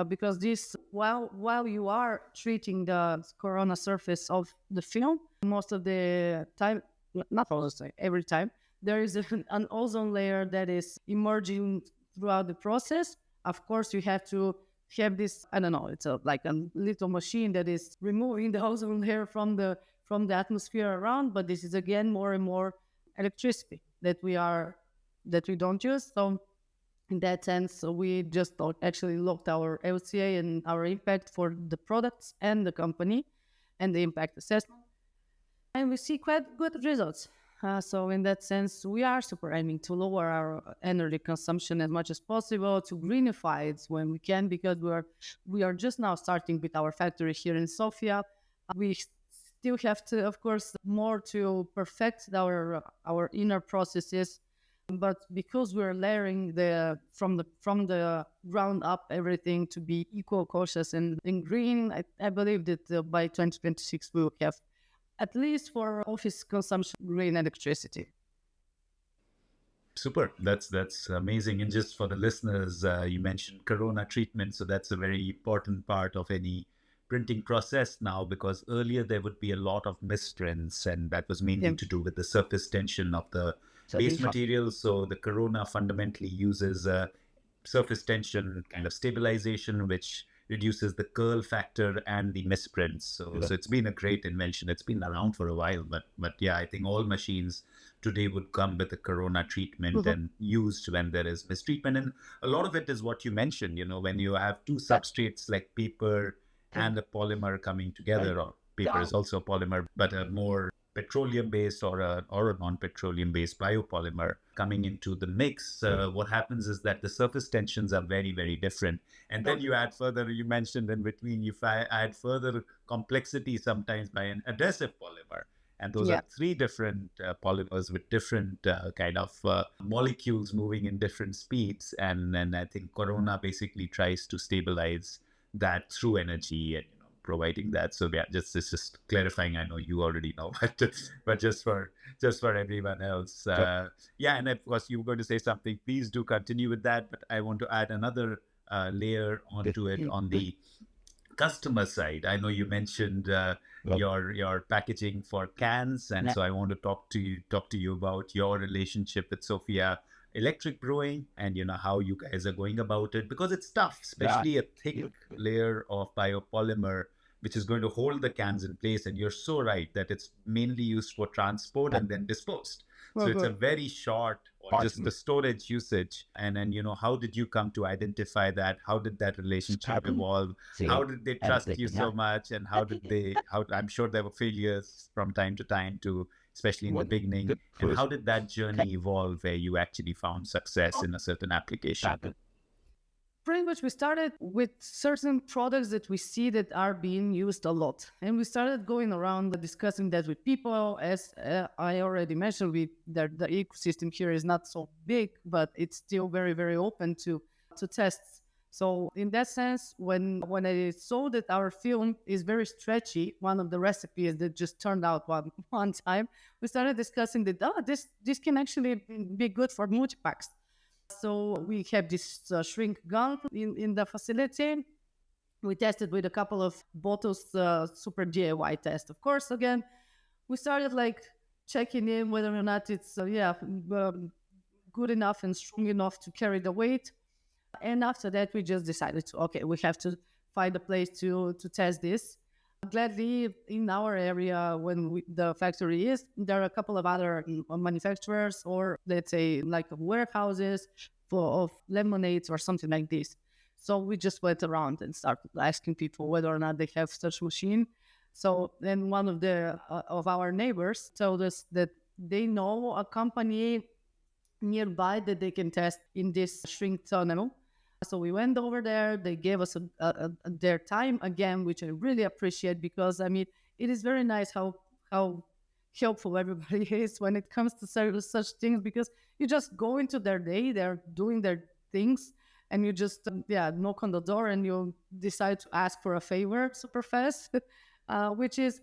Because this, while you are treating the corona surface of the film, most of the time, not all the time, every time, there is an ozone layer that is emerging throughout the process. Of course, you have to have this, I don't know, it's like a little machine that is removing the ozone layer from the atmosphere around, but this is again more and more electricity that we don't use. So in that sense, we just actually looked our LCA and our impact for the products and the company and the impact assessment, and we see quite good results. So in that sense, we are super aiming to lower our energy consumption as much as possible, to greenify it when we can, because we are just now starting with our factory here in Sofia. We still have to, of course, more to perfect our inner processes, but because we're layering from the ground up everything to be eco-cautious and green, I believe that by 2026 we will have, at least for office consumption, green electricity. Super. That's amazing. And just for the listeners, you mentioned corona treatment, so that's a very important part of any printing process now, because earlier there would be a lot of misprints, and that was mainly to do with the surface tension of the base material. So the Corona fundamentally uses surface tension kind of stabilization, which reduces the curl factor and the misprints. So it's been a great invention. It's been around for a while, but yeah, I think all machines today would come with a Corona treatment and used when there is mistreatment. And a lot of it is what you mentioned, when you have two substrates like paper and a polymer coming together, or paper is also a polymer, but a more petroleum-based or a non-petroleum-based biopolymer coming into the mix, what happens is that the surface tensions are very, very different. And then you add further, you mentioned in between, you add further complexity sometimes by an adhesive polymer. And those are three different polymers with different kind of molecules moving in different speeds. And then I think Corona basically tries to stabilize that through energy and providing that. So yeah, just clarifying. I know you already know, but just for everyone else. Yeah, and of course you were going to say something. Please do continue with that. But I want to add another layer onto it on the customer side. I know you mentioned your packaging for cans, and so I want to talk to you about your relationship with Sophia Electric Brewing, and how you guys are going about it, because it's tough, especially a thick layer of biopolymer which is going to hold the cans in place. And you're so right that it's mainly used for transport and then disposed. So it's a very short, or just the storage usage. And then, how did you come to identify that? How did that relationship evolve? How did they trust you so much? And I'm sure there were failures from time to time too, especially in the beginning. And how did that journey evolve where you actually found success in a certain application? Pretty much we started with certain products that we see that are being used a lot. And we started going around discussing that with people. As I already mentioned, the ecosystem here is not so big, but it's still very, very open to tests. So in that sense, when I saw that our film is very stretchy, one of the recipes that just turned out one time, we started discussing that this can actually be good for multi-packs. So we have this shrink gun in the facility. We tested with a couple of bottles, super DIY test. Of course, again, we started checking in whether or not it's good enough and strong enough to carry the weight. And after that, we just decided we have to find a place to test this. Gladly, in our area, when the factory is, there are a couple of other manufacturers, or let's say warehouses of lemonades or something like this. So we just went around and started asking people whether or not they have such machine. So then one of our neighbors told us that they know a company nearby that they can test in this shrink tunnel. So we went over there. They gave us their time again, which I really appreciate, because it is very nice how helpful everybody is when it comes to such things, because you just go into their day, they're doing their things, and you just knock on the door and you decide to ask for a favor super fast, which is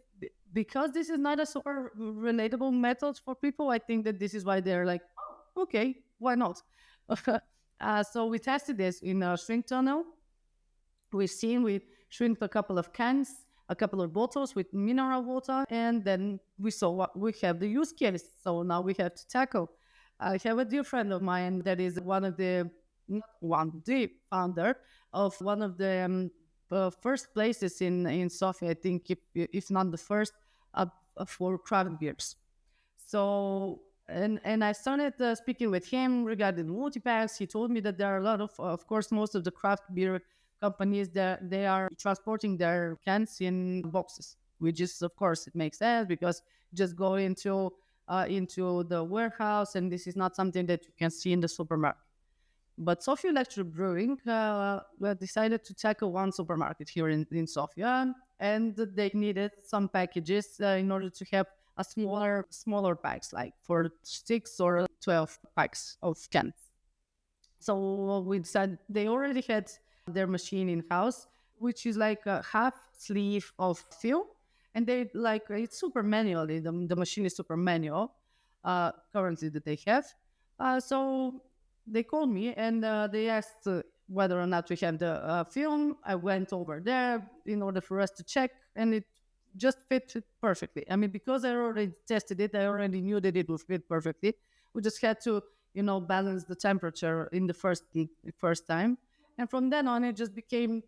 because this is not a super relatable method for people. I think that this is why they're like, oh, okay, why not? So we tested this in a shrink tunnel. We shrinked a couple of cans, a couple of bottles with mineral water, and then we saw what we have the use case. So now we have to tackle. I have a dear friend of mine that is the founder of one of the first places in Sofia, I think, if not the first, for craft beers. So and I started speaking with him regarding multi-packs. He told me that there are a lot of course, most of the craft beer companies that they are transporting their cans in boxes, which is, of course, it makes sense, because you just go into the warehouse, and this is not something that you can see in the supermarket. But Sofia Electric Brewing decided to tackle one supermarket here in Sofia, and they needed some packages in order to have a smaller packs, like for 6 or 12 packs of cans. So we decided they already had their machine in house, which is like a half sleeve of fill, and they it's super manual. The machine is super manual currently that they have. So they called me and they asked whether or not we have the film. I went over there in order for us to check, and it just fit perfectly. I mean, because I already tested it, I already knew that it would fit perfectly. We just had to, balance the temperature in the first time, and from then on, it just became,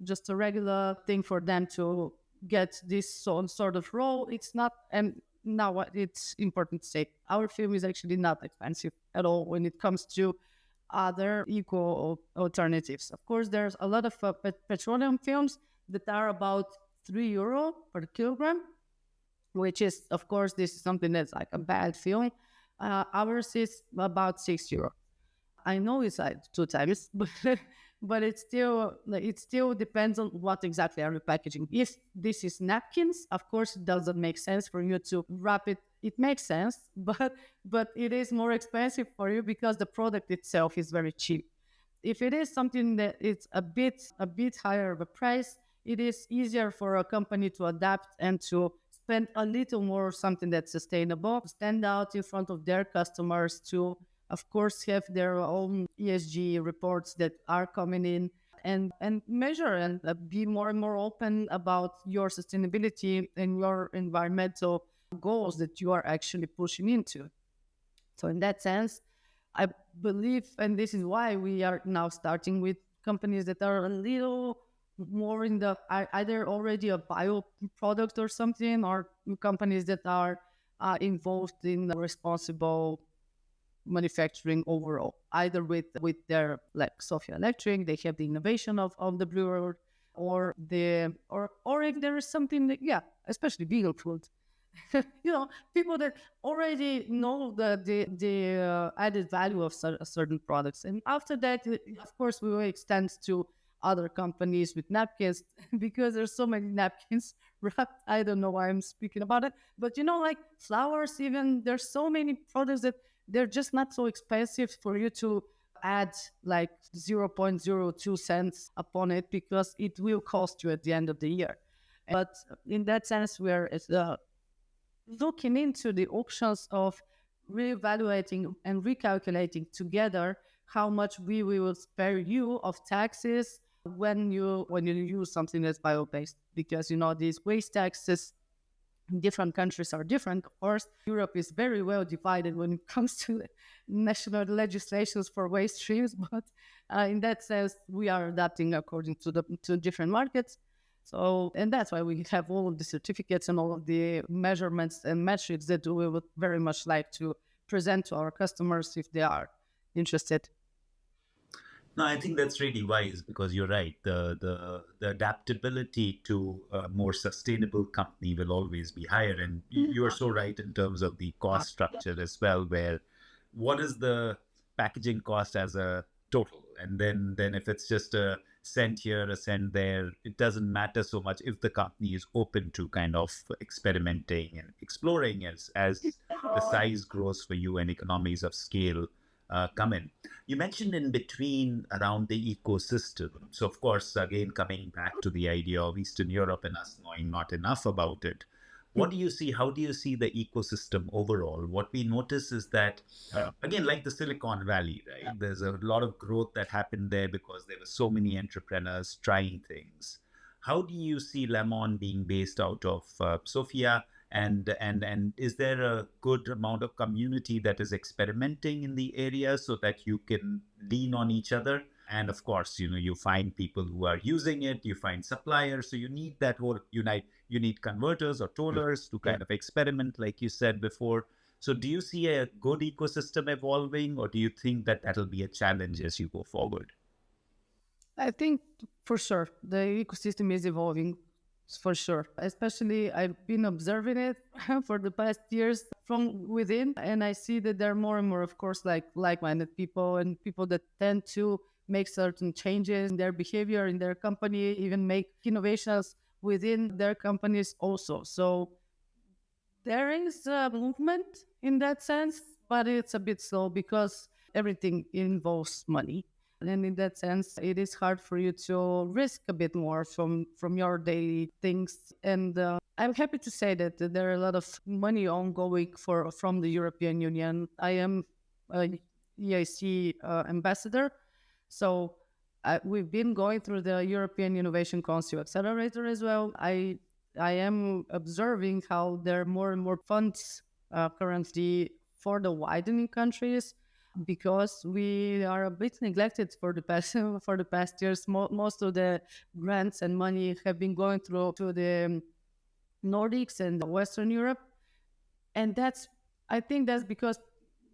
just a regular thing for them to get this sort of role. It's not, and now what it's important to say, our film is actually not expensive at all when it comes to other eco alternatives. Of course, there's a lot of petroleum films that are about €3 per kilogram, which is, of course, this is something that's like a bad film. Ours is about €6. I know it's like 2 times, but it still depends on what exactly are you packaging. If this is napkins, of course, it doesn't make sense for you to wrap it. It makes sense, but it is more expensive for you because the product itself is very cheap. If it is something that it's a bit higher of a price, it is easier for a company to adapt and to spend a little more something that's sustainable, stand out in front of their customers, to, of course, have their own ESG reports that are coming in, and measure and be more and more open about your sustainability and your environmental goals that you are actually pushing into. So in that sense, I believe, and this is why we are now starting with companies that are a little more in the either already a bio product or something, or companies that are involved in responsible manufacturing overall, either with their, like Sofia Electric, they have the innovation of the brewer, or if there is something that, especially vegan food. People that already know the added value of certain products, and after that, of course, we will extend to other companies with napkins because there's so many napkins wrapped. I don't know why I'm speaking about it, but like flowers, even there's so many products that they're just not so expensive for you to add like 0.02 cents upon it, because it will cost you at the end of the year. But in that sense, we're looking into the options of reevaluating and recalculating together how much we will spare you of taxes when you use something that's bio-based, because these waste taxes in different countries are different. Of course, Europe is very well divided when it comes to national legislations for waste streams, but in that sense, we are adapting according to different markets. So, and that's why we have all of the certificates and all of the measurements and metrics that we would very much like to present to our customers if they are interested. No, I think that's really wise, because you're right. The adaptability to a more sustainable company will always be higher, and you are so right in terms of the cost structure as well. Where what is the packaging cost as a total, and then if it's just a cent here, a cent there, it doesn't matter so much if the company is open to kind of experimenting and exploring as the size grows for you and economies of scale come in. You mentioned in between around the ecosystem. So, of course, again, coming back to the idea of Eastern Europe and us knowing not enough about it, what do you see? How do you see the ecosystem overall? What we notice is that, again, like the Silicon Valley, right? There's a lot of growth that happened there because there were so many entrepreneurs trying things. How do you see LAM'ON being based out of Sofia? And is there a good amount of community that is experimenting in the area so that you can lean on each other? And of course, you find people who are using it, you find suppliers. So you need that whole you need converters or tollers to kind of experiment, like you said before. So do you see a good ecosystem evolving, or do you think that that'll be a challenge as you go forward? I think for sure the ecosystem is evolving, for sure. Especially I've been observing it for the past years from within, and I see that there are more and more, of course, like-minded people and people that tend to make certain changes in their behavior in their company, even make innovations within their companies also. So there is a movement in that sense, but it's a bit slow because everything involves money. And in that sense, it is hard for you to risk a bit more from your daily things. And I'm happy to say that there are a lot of money ongoing from the European Union. I am a EIC ambassador. So we've been going through the European Innovation Council Accelerator as well. I am observing how there are more and more funds currently for the widening countries, because we are a bit neglected for the past for the past years. Most of the grants and money have been going through to the Nordics and Western Europe, and I think that's because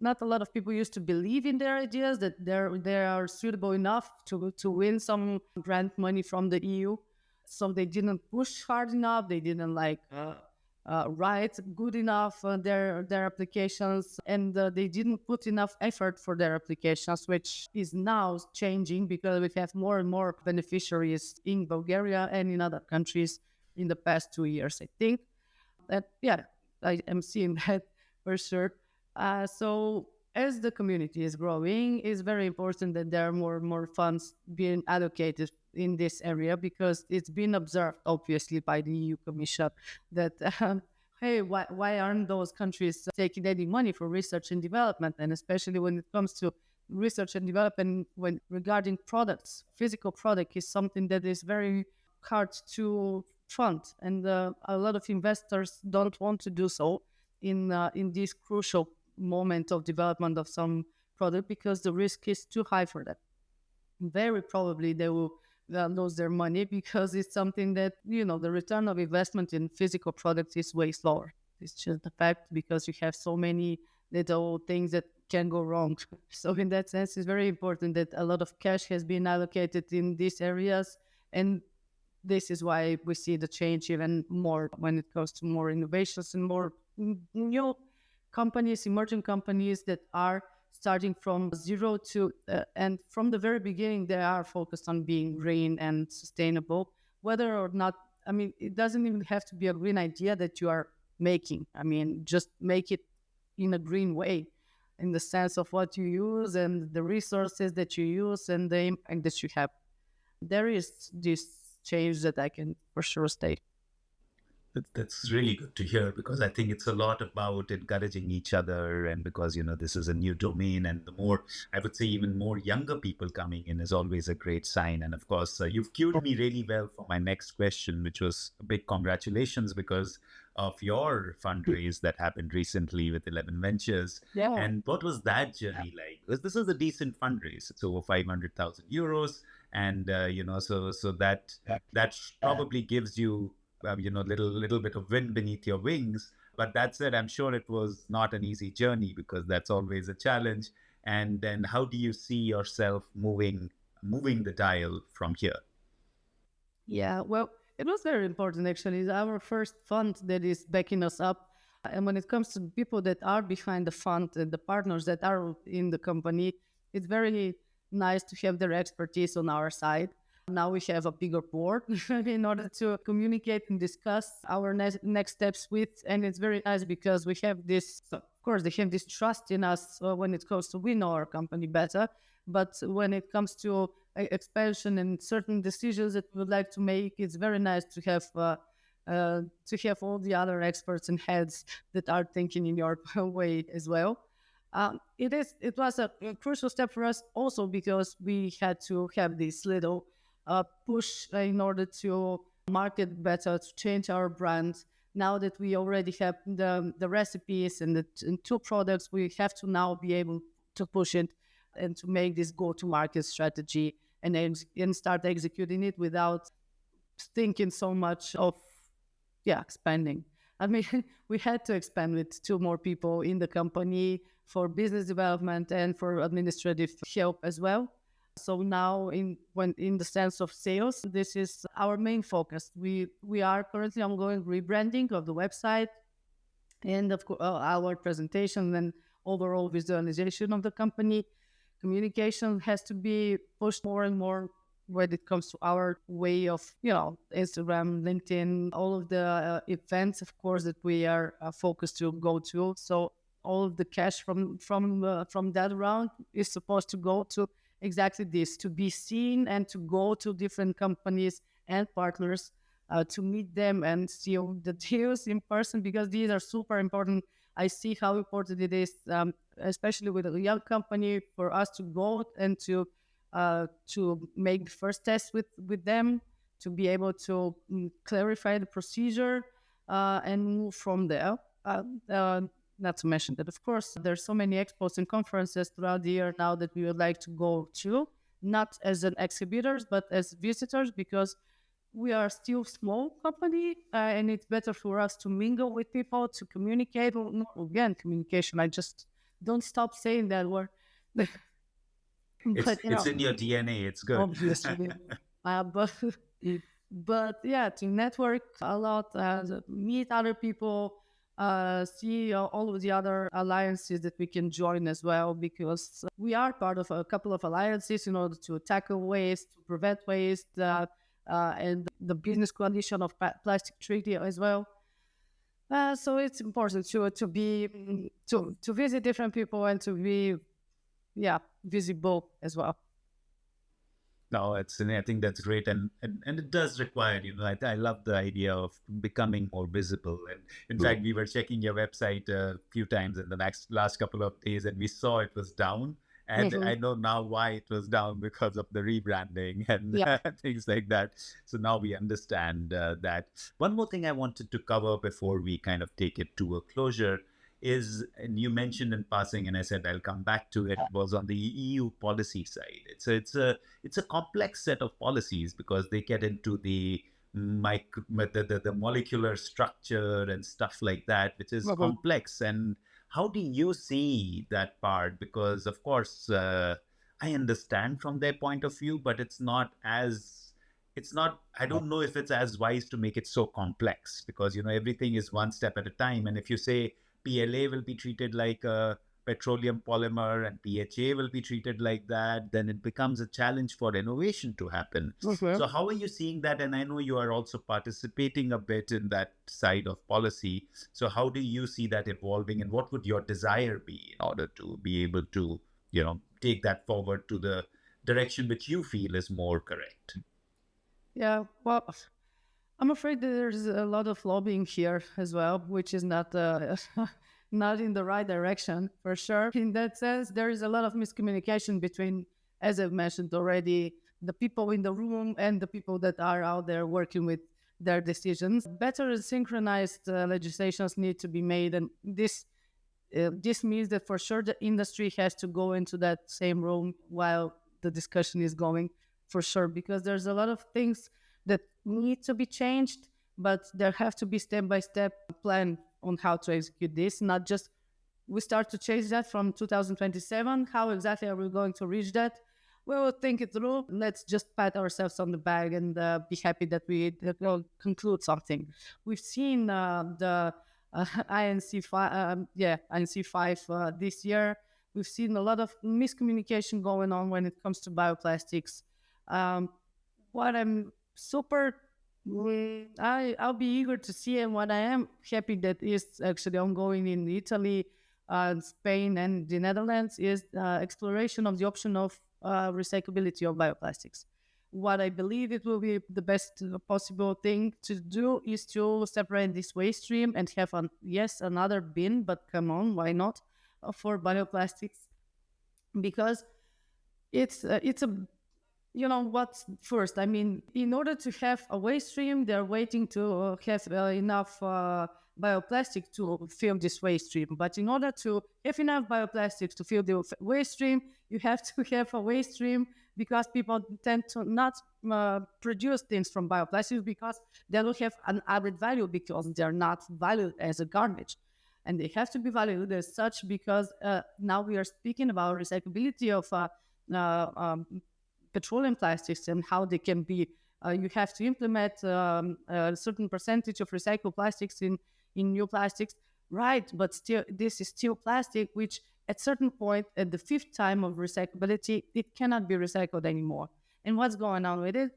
not a lot of people used to believe in their ideas, that they are suitable enough to win some grant money from the EU. So they didn't push hard enough. They didn't write good enough their applications, and they didn't put enough effort for their applications, which is now changing because we have more and more beneficiaries in Bulgaria and in other countries in the past 2 years, I think. That, yeah, I am seeing that for sure. So as the community is growing, it's very important that there are more and more funds being allocated in this area, because it's been observed, obviously, by the EU Commission that, hey, why aren't those countries taking any money for research and development? And especially when it comes to research and development, when regarding products, physical product is something that is very hard to fund, and a lot of investors don't want to do so in this crucial moment of development of some product, because the risk is too high for them. Very probably they will lose their money, because it's something that, the return of investment in physical products is way slower. It's just the fact, because you have so many little things that can go wrong. So in that sense, it's very important that a lot of cash has been allocated in these areas, and this is why we see the change even more when it comes to more innovations and more new companies, emerging companies that are starting from zero to, and from the very beginning, they are focused on being green and sustainable, whether or not, it doesn't even have to be a green idea that you are making. Just make it in a green way, in the sense of what you use and the resources that you use and the impact that you have. There is this change that I can for sure state. That's really good to hear, because I think it's a lot about encouraging each other, and because this is a new domain, and the more, I would say, even more younger people coming in is always a great sign. And of course, you've cued me really well for my next question, which was a big congratulations because of your fundraise that happened recently with 11 Ventures. Yeah. And what was that journey like? Because this is a decent fundraise. It's over 500,000 euros, and so that probably gives you little bit of wind beneath your wings. But that said, I'm sure it was not an easy journey, because that's always a challenge. And then how do you see yourself moving the dial from here? Yeah, well, it was very important, actually. It's our first fund that is backing us up. And when it comes to people that are behind the fund and the partners that are in the company, it's very nice to have their expertise on our side. Now we have a bigger board in order to communicate and discuss our next steps with. And it's very nice because we have this, of course, they have this trust in us when it comes to, we know our company better. But when it comes to expansion and certain decisions that we would like to make, it's very nice to have all the other experts and heads that are thinking in your way as well. It was a crucial step for us also, because we had to have this little push in order to market better, to change our brand. Now that we already have the recipes and the two products, we have to now be able to push it and to make this go-to-market strategy and start executing it without thinking so much of expanding. We had to expand with 2 more people in the company for business development and for administrative help as well. So now, in the sense of sales, this is our main focus. We are currently ongoing rebranding of the website, and of course our presentation and overall visualization of the company. Communication has to be pushed more and more when it comes to our way of, Instagram, LinkedIn, all of the events, of course, that we are focused to go to. So all of the cash from that round is supposed to go to exactly this, to be seen and to go to different companies and partners to meet them and see the deals in person, because these are super important. I see how important it is, especially with a young company, for us to go and to to make the first test with them, to be able to clarify the procedure and move from there. Not to mention that, of course, there's so many expos and conferences throughout the year now that we would like to go to, not as an exhibitors, but as visitors, because we are still small company, and it's better for us to mingle with people, to communicate. Again, communication. I just don't stop saying that word. It's in your DNA. It's good. Obviously. But yeah, to network a lot, meet other people, see all of the other alliances that we can join as well, because we are part of a couple of alliances in order to tackle waste, to prevent waste, and the business coalition of plastic treaty as well. So it's important to visit different people and to be visible as well. No, I think that's great, and it does require, I love the idea of becoming more visible. And in fact, we were checking your website a few times in the last couple of days, and we saw it was down. And I know now why it was down, because of the rebranding and things like that. So now we understand that. One more thing I wanted to cover before we kind of take it to a closure is, and you mentioned in passing, and I said I'll come back to it, was on the EU policy side. It's a complex set of policies, because they get into the molecular structure and stuff like that, which is complex. And how do you see that part? Because of course, I understand from their point of view, but I don't know if it's as wise to make it so complex, because everything is one step at a time. And if you say PLA will be treated like a petroleum polymer and PHA will be treated like that, then it becomes a challenge for innovation to happen. So how are you seeing that? And I know you are also participating a bit in that side of policy. So how do you see that evolving, and what would your desire be in order to be able to, take that forward to the direction which you feel is more correct? Yeah, well, I'm afraid that there's a lot of lobbying here as well, which is not not in the right direction, for sure. In that sense, there is a lot of miscommunication between, as I've mentioned already, the people in the room and the people that are out there working with their decisions. Better and synchronized legislations need to be made, and this means that for sure the industry has to go into that same room while the discussion is going, for sure, because there's a lot of things that need to be changed, but there have to be step-by-step plan on how to execute this, not just we start to change that from 2027. How exactly are we going to reach that? We will think it through. Let's just pat ourselves on the back and be happy that we conclude something. We've seen the INC5 this year. We've seen a lot of miscommunication going on when it comes to bioplastics. What I'm I'll be eager to see, and what I am happy that is actually ongoing in Italy, Spain, and the Netherlands is exploration of the option of recyclability of bioplastics. What I believe it will be the best possible thing to do is to separate this waste stream and have another bin, but come on, why not, for bioplastics? Because it's a what's first? I mean, in order to have a waste stream, they're waiting to have enough bioplastic to fill this waste stream. But in order to have enough bioplastics to fill the waste stream, you have to have a waste stream, because people tend to not produce things from bioplastics because they don't have an added value, because they're not valued as a garbage. And they have to be valued as such, because now we are speaking about recyclability of petroleum plastics and how they can be, you have to implement a certain percentage of recycled plastics in new plastics, right? But still, this is still plastic, which at certain point, at the fifth time of recyclability, it cannot be recycled anymore. And what's going on with it?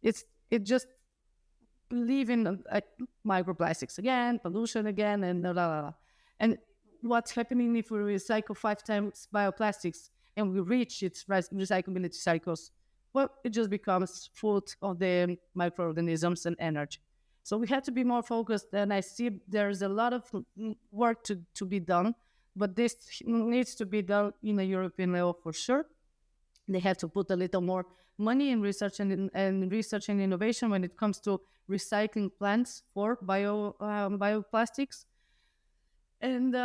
It just leaving microplastics again, pollution again, and And what's happening if we recycle 5 times bioplastics and we reach its recyclability cycles? Well, it just becomes food of the microorganisms and energy. So we have to be more focused, and I see there's a lot of work to be done, but this needs to be done in a European level for sure. They have to put a little more money in research and research and innovation when it comes to recycling plants for bioplastics, and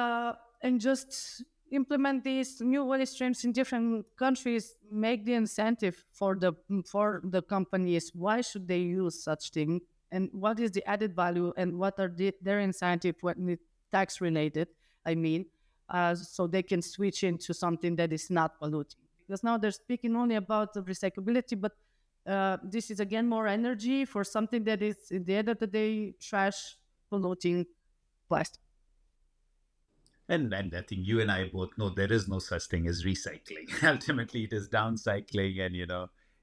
just implement these new waste streams in different countries. Make the incentive for the companies. Why should they use such thing, and what is the added value, and what are their incentive when it's tax related? I mean, so they can switch into something that is not polluting. Because now they're speaking only about the recyclability, but this is again more energy for something that is, at the end of the day, trash, polluting plastic. And I think you and I both know there is no such thing as recycling. Ultimately, it is downcycling, and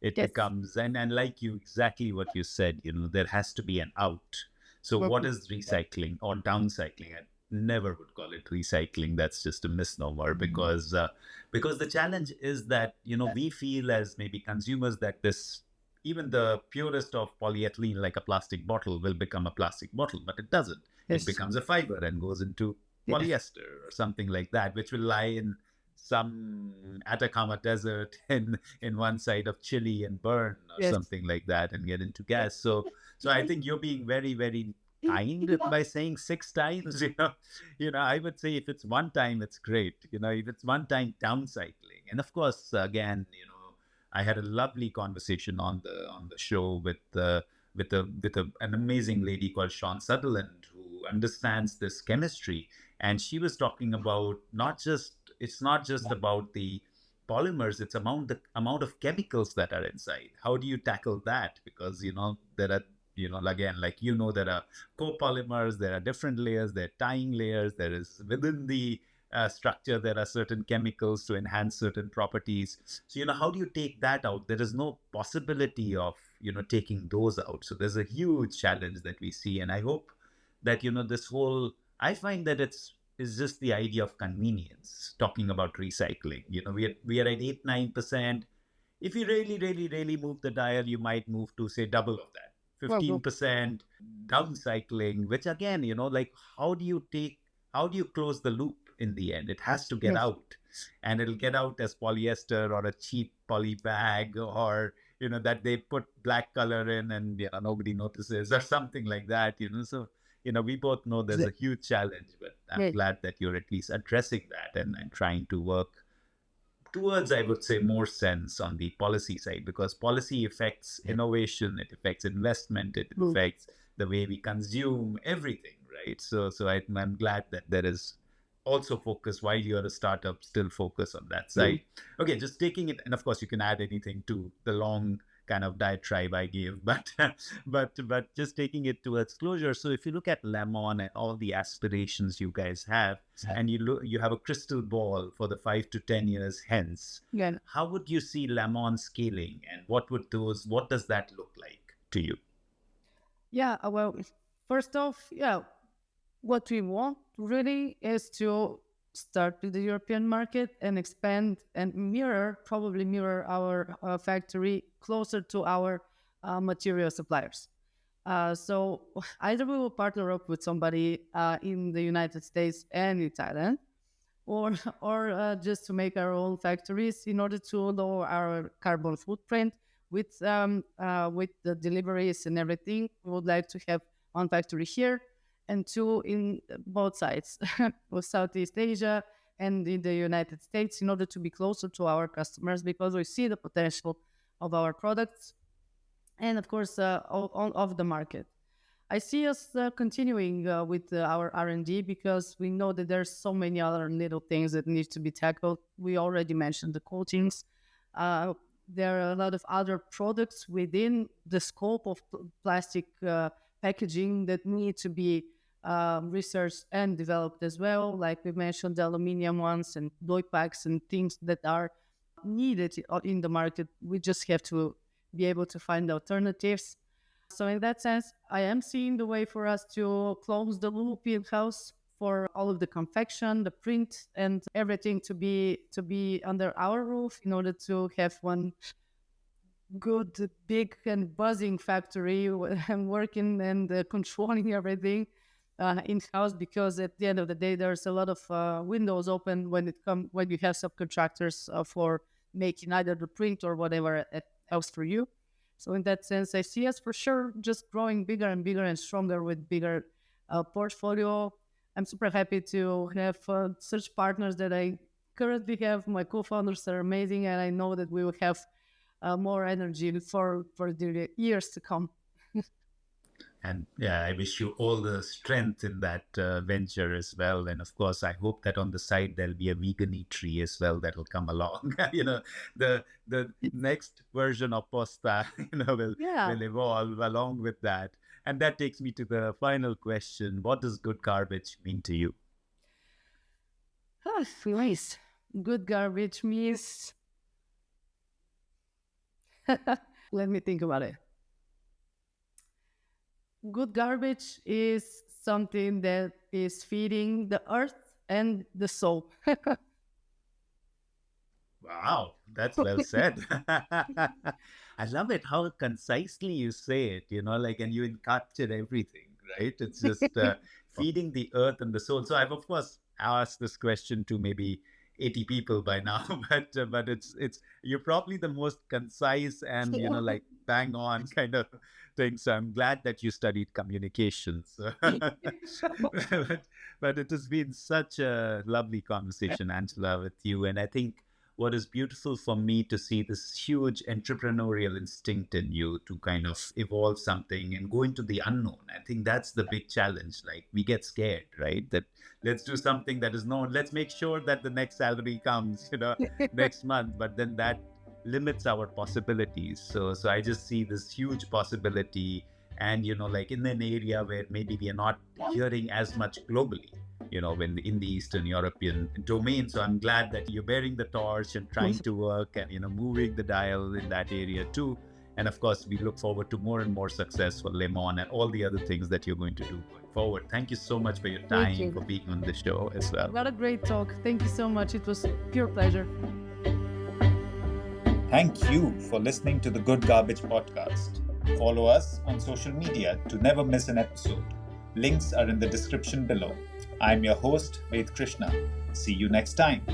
it Yes. becomes and like you exactly what you said. There has to be an out. So Well, what is recycling or downcycling? I never would call it recycling. That's just a misnomer because the challenge is that we feel as maybe consumers that this even the purest of polyethylene like a plastic bottle will become a plastic bottle, but it doesn't. It yes. becomes a fiber and goes into Yes. polyester or something like that, which will lie in some Atacama desert in one side of Chile and burn or Yes. something like that and get into gas. So I think you're being very, very kind by saying 6 times. I would say if it's one time, it's great. If it's one time downcycling, and of course, again, I had a lovely conversation on the show with an amazing lady called Sean Sutherland who understands this chemistry, and she was talking about it's not just about the polymers, it's the amount of chemicals that are inside. How do you tackle that? Because there are again, like there are copolymers, there are different layers, there are tying layers, there is within the structure there are certain chemicals to enhance certain properties. So how do you take that out? There is no possibility of taking those out. So there's a huge challenge that we see, and I hope that this whole I find that it's just the idea of convenience. Talking about recycling, we are at 8-9%. If you really, really, really move the dial, you might move to say double of that, Well, well, 15% downcycling. Which again, like how do you close the loop in the end? It has to get yes. out, and it'll get out as polyester or a cheap poly bag, or that they put black color in and nobody notices or something like that. So we both know there's a huge challenge, but I'm Yes. glad that you're at least addressing that and trying to work towards, I would say, more sense on the policy side, because policy affects innovation, it affects investment, it Mm. affects the way we consume everything, right? So I'm glad that there is also focus while you're a startup, still focus on that Mm. side. Okay, just taking it, and of course you can add anything to the long kind of diatribe I gave, but but just taking it towards closure. So if you look at LAM'ON and all the aspirations you guys have, and you have a crystal ball for the 5 to 10 years hence, Yeah. how would you see LAM'ON scaling, and what does that look like to you? Yeah. Well, first off, yeah, what we want really is to start with the European market and expand and probably mirror our factory closer to our material suppliers. So either we will partner up with somebody in the United States and in Thailand, or just to make our own factories in order to lower our carbon footprint with the deliveries and everything. We would like to have one factory here and two in both sides, with Southeast Asia and in the United States, in order to be closer to our customers, because we see the potential of our products and, of course, of the market. I see us continuing with our R&D, because we know that there's so many other little things that need to be tackled. We already mentioned the coatings. There are a lot of other products within the scope of plastic packaging that need to be researched and developed as well. Like we mentioned, the aluminium ones and dye packs and things that are needed in the market. We just have to be able to find alternatives. So in that sense, I am seeing the way for us to close the loop in house for all of the confection, the print, and everything to be under our roof, in order to have one good, big, and buzzing factory and working and controlling everything in house. Because at the end of the day, there's a lot of windows open when you have subcontractors for making either the print or whatever else for you. So in that sense, I see us for sure just growing bigger and bigger and stronger with bigger portfolio. I'm super happy to have such partners that I currently have. My co-founders are amazing, and I know that we will have more energy for the years to come. And yeah, I wish you all the strength in that venture as well. And of course, I hope that on the side there'll be a vegan eatery as well that will come along. The next version of Posta, will evolve along with that. And that takes me to the final question: what does good garbage mean to you? Nice. Good garbage means. Let me think about it. Good garbage is something that is feeding the earth and the soul. Wow, that's well said. I love it how concisely you say it, and you captured everything, right? It's just feeding the earth and the soul. So I've, of course, asked this question to maybe 80 people by now, but it's you're probably the most concise and, bang on kind of thing. So I'm glad that you studied communications. But it has been such a lovely conversation, Angela, with you. And I think what is beautiful for me to see this huge entrepreneurial instinct in you to kind of evolve something and go into the unknown. I think that's the big challenge. Like, we get scared, right? That let's do something that is known. Let's make sure that the next salary comes, next month. But then that limits our possibilities. So I just see this huge possibility. And, in an area where maybe we are not hearing as much globally, when in the Eastern European domain. So I'm glad that you're bearing the torch and trying to work and, moving the dial in that area too. And of course, we look forward to more and more success for LAM'ON and all the other things that you're going to do going forward. Thank you so much for your time, for being on the show as well. What a great talk. Thank you so much. It was pure pleasure. Thank you for listening to the Good Garbage podcast. Follow us on social media to never miss an episode. Links are in the description below. I'm your host, Ved Krishna. See you next time.